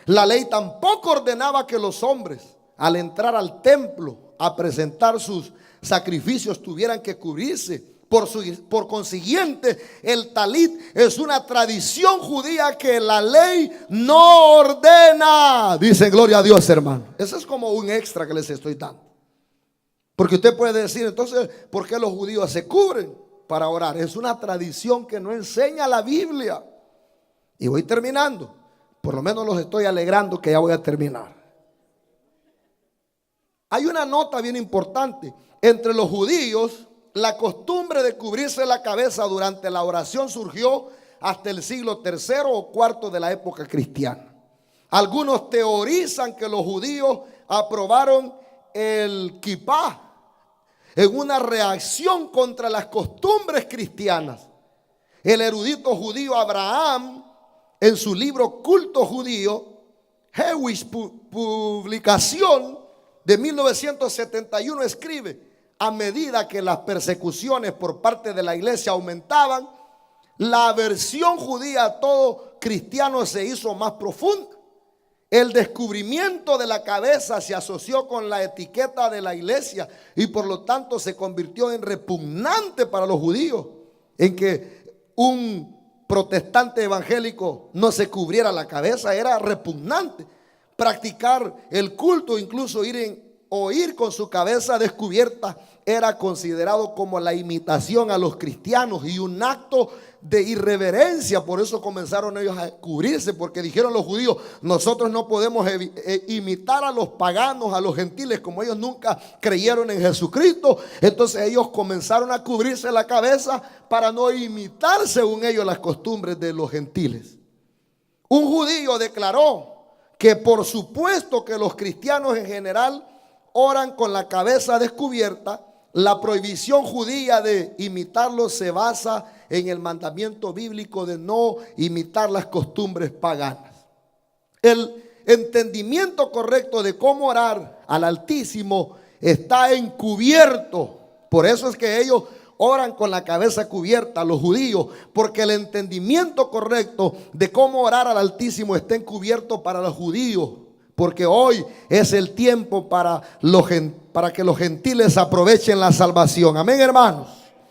La ley tampoco ordenaba que los hombres, al entrar al templo a presentar sus sacrificios, tuvieran que cubrirse. Por consiguiente, el talit es una tradición judía que la ley no ordena. Dicen gloria a Dios, hermano. Eso es como un extra que les estoy dando. Porque usted puede decir, entonces, ¿por qué los judíos se cubren para orar? Es una tradición que no enseña la Biblia. Y voy terminando. Por lo menos los estoy alegrando que ya voy a terminar. Hay una nota bien importante. Entre los judíos, la costumbre de cubrirse la cabeza durante la oración surgió hasta el siglo III o IV de la época cristiana. Algunos teorizan que los judíos aprobaron el kipá en una reacción contra las costumbres cristianas. El erudito judío Abraham, en su libro Culto Judío, Jewish publicación de 1971, escribe: a medida que las persecuciones por parte de la iglesia aumentaban, la aversión judía a todo cristiano se hizo más profunda. El descubrimiento de la cabeza se asoció con la etiqueta de la iglesia y por lo tanto se convirtió en repugnante para los judíos. En que un protestante evangélico no se cubriera la cabeza era repugnante. Practicar el culto, incluso ir con su cabeza descubierta, era considerado como la imitación a los cristianos y un acto de irreverencia. Por eso comenzaron ellos a cubrirse, porque dijeron los judíos: nosotros no podemos imitar a los paganos, a los gentiles, como ellos nunca creyeron en Jesucristo. Entonces ellos comenzaron a cubrirse la cabeza para no imitar, según ellos, las costumbres de los gentiles. Un judío declaró que por supuesto que los cristianos en general oran con la cabeza descubierta. La prohibición judía de imitarlos se basa en el mandamiento bíblico de no imitar las costumbres paganas. El entendimiento correcto de cómo orar al Altísimo está encubierto. Por eso es que ellos oran con la cabeza cubierta, los judíos, porque el entendimiento correcto de cómo orar al Altísimo está encubierto para los judíos. Porque hoy es el tiempo para que los gentiles aprovechen la salvación. Amén, hermanos.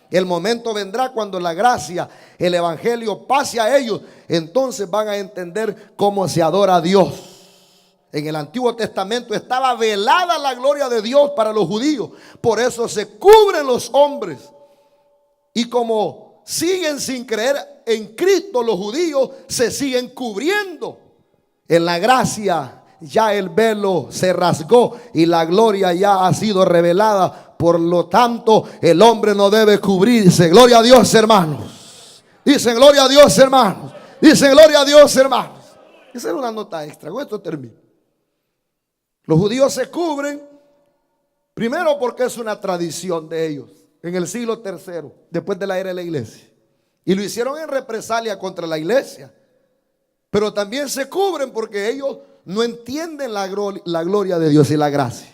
El momento vendrá cuando la gracia, el evangelio pase a ellos. Entonces van a entender cómo se adora a Dios. En el Antiguo Testamento estaba velada la gloria de Dios para los judíos. Por eso se cubren los hombres. Y como siguen sin creer en Cristo, los judíos se siguen cubriendo. En la gracia ya el velo se rasgó y la gloria ya ha sido revelada. Por lo tanto, el hombre no debe cubrirse. Gloria a Dios, hermanos. Dicen gloria a Dios, hermanos. Dicen gloria a Dios, hermanos. Esa era una nota extra. Con esto termino. Los judíos se cubren, primero porque es una tradición de ellos, en el siglo III, después de la era de la iglesia. Y lo hicieron en represalia contra la iglesia. Pero también se cubren porque ellos no entienden la gloria de Dios y la gracia.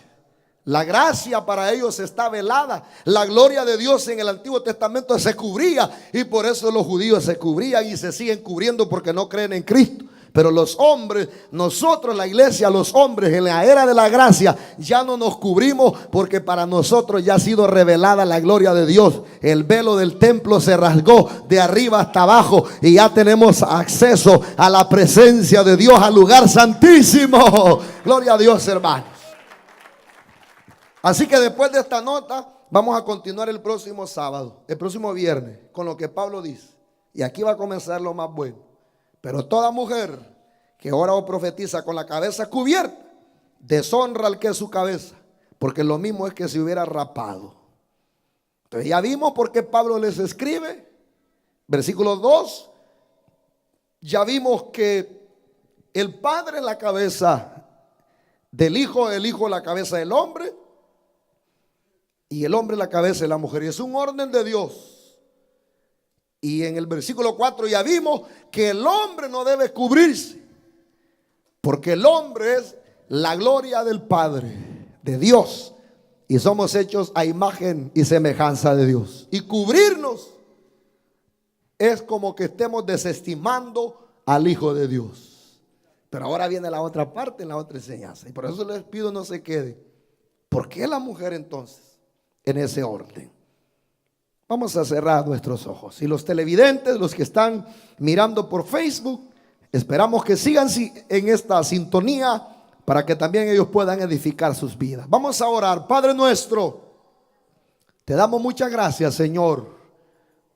La gracia para ellos está velada. La gloria de Dios en el Antiguo Testamento se cubría, y por eso los judíos se cubrían y se siguen cubriendo porque no creen en Cristo. Pero los hombres, nosotros, la iglesia, los hombres en la era de la gracia, ya no nos cubrimos porque para nosotros ya ha sido revelada la gloria de Dios. El velo del templo se rasgó de arriba hasta abajo y ya tenemos acceso a la presencia de Dios, al lugar santísimo. Gloria a Dios, hermanos. Así que después de esta nota vamos a continuar el próximo sábado, el próximo viernes, con lo que Pablo dice. Y aquí va a comenzar lo más bueno. Pero toda mujer que ora o profetiza con la cabeza cubierta deshonra al que es su cabeza, porque lo mismo es que se hubiera rapado. Entonces ya vimos por qué Pablo les escribe. Versículo 2. Ya vimos que el padre es la cabeza del hijo, el hijo es la cabeza del hombre, y el hombre es la cabeza de la mujer. Y es un orden de Dios. Y en el versículo 4 ya vimos que el hombre no debe cubrirse, porque el hombre es la gloria del Padre, de Dios, y somos hechos a imagen y semejanza de Dios. Y cubrirnos es como que estemos desestimando al Hijo de Dios. Pero ahora viene la otra parte, la otra enseñanza, y por eso les pido no se quede. ¿Por qué la mujer entonces en ese orden? Vamos a cerrar nuestros ojos. Y los televidentes, los que están mirando por Facebook, esperamos que sigan en esta sintonía para que también ellos puedan edificar sus vidas. Vamos a orar. Padre nuestro, te damos muchas gracias, Señor,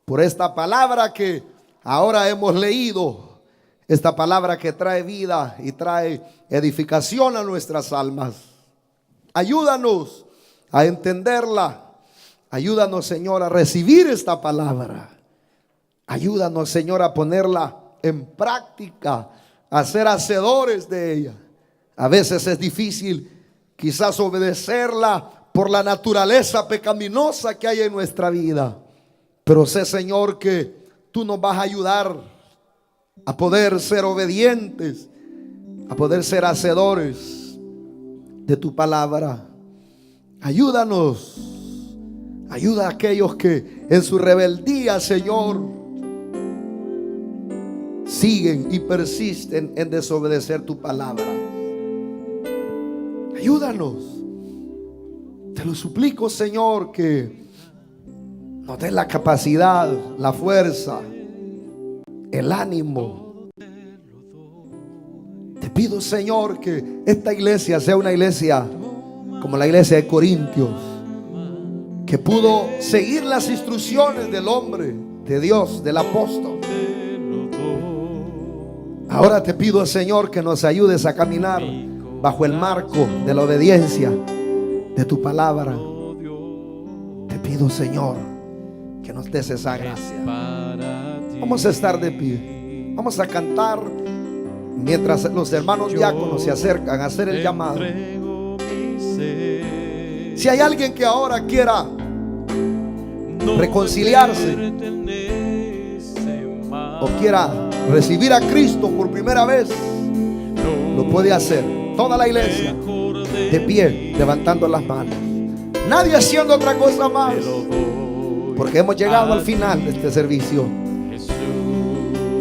por esta palabra que ahora hemos leído. Esta palabra que trae vida y trae edificación a nuestras almas. Ayúdanos a entenderla. Ayúdanos, Señor, a recibir esta palabra. Ayúdanos, Señor, a ponerla en práctica, a ser hacedores de ella. A veces es difícil quizás obedecerla por la naturaleza pecaminosa que hay en nuestra vida. Pero sé, Señor, que tú nos vas a ayudar a poder ser obedientes, a poder ser hacedores de tu palabra. Ayúdanos. Ayuda a aquellos que en su rebeldía, Señor, siguen y persisten en desobedecer tu palabra. Ayúdanos. Te lo suplico, Señor, que nos des la capacidad, la fuerza, el ánimo. Te pido, Señor, que esta iglesia sea una iglesia como la iglesia de Corintios, que pudo seguir las instrucciones del hombre, de Dios, del apóstol. Ahora te pido, Señor, que nos ayudes a caminar bajo el marco de la obediencia de tu palabra. Te pido, Señor, que nos des esa gracia. Vamos a estar de pie. Vamos a cantar mientras los hermanos diáconos se acercan a hacer el llamado. Si hay alguien que ahora quiera reconciliarse o quiera recibir a Cristo por primera vez, lo puede hacer. Toda la iglesia de pie, levantando las manos, nadie haciendo otra cosa más, porque hemos llegado al final de este servicio.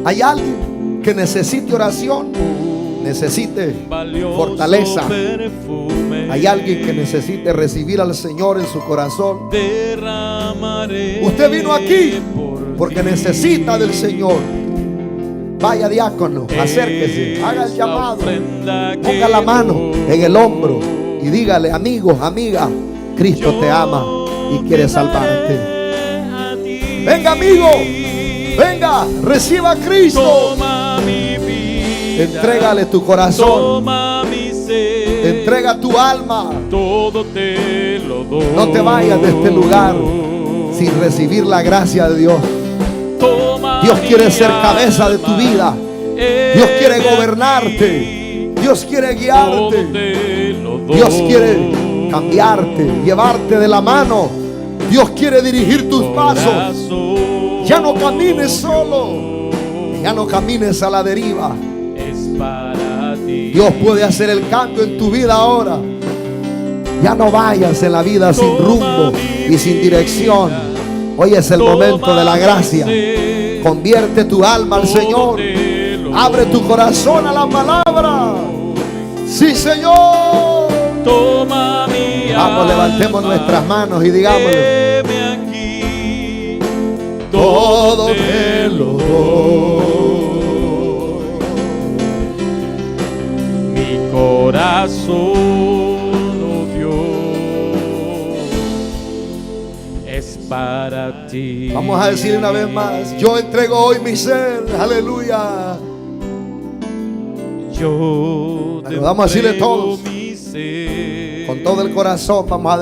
Hay alguien que necesite oración, necesite fortaleza. Hay alguien que necesite recibir al Señor en su corazón. Usted vino aquí porque necesita del Señor. Vaya, diácono, acérquese, haga el llamado, ponga la mano en el hombro y dígale: amigo, amiga, Cristo te ama y quiere salvarte. Venga, amigo, venga, reciba a Cristo. Entrégale tu corazón, entrega tu alma. Todo te lo doy. No te vayas de este lugar sin recibir la gracia de Dios. Toma Dios quiere ser cabeza de tu vida. Dios quiere gobernarte. Dios quiere guiarte. Dios quiere cambiarte, llevarte de la mano. Dios quiere dirigir tus pasos. Ya no camines solo. Ya no camines a la deriva. Dios puede hacer el cambio en tu vida ahora. Ya no vayas en la vida sin rumbo y sin dirección. Hoy es el momento de la gracia. Convierte tu alma al Señor. Abre tu corazón a la palabra. Sí, Señor. Toma mi Vamos, levantemos nuestras manos y digámosle: aquí, todo te lo doy. Mi corazón, oh Dios, es para ti. Vamos a decir una vez más: yo entrego hoy mi ser. Aleluya. Yo te Vamos a decirle todos, entrego mi ser. con todo el corazón. Vamos a decir: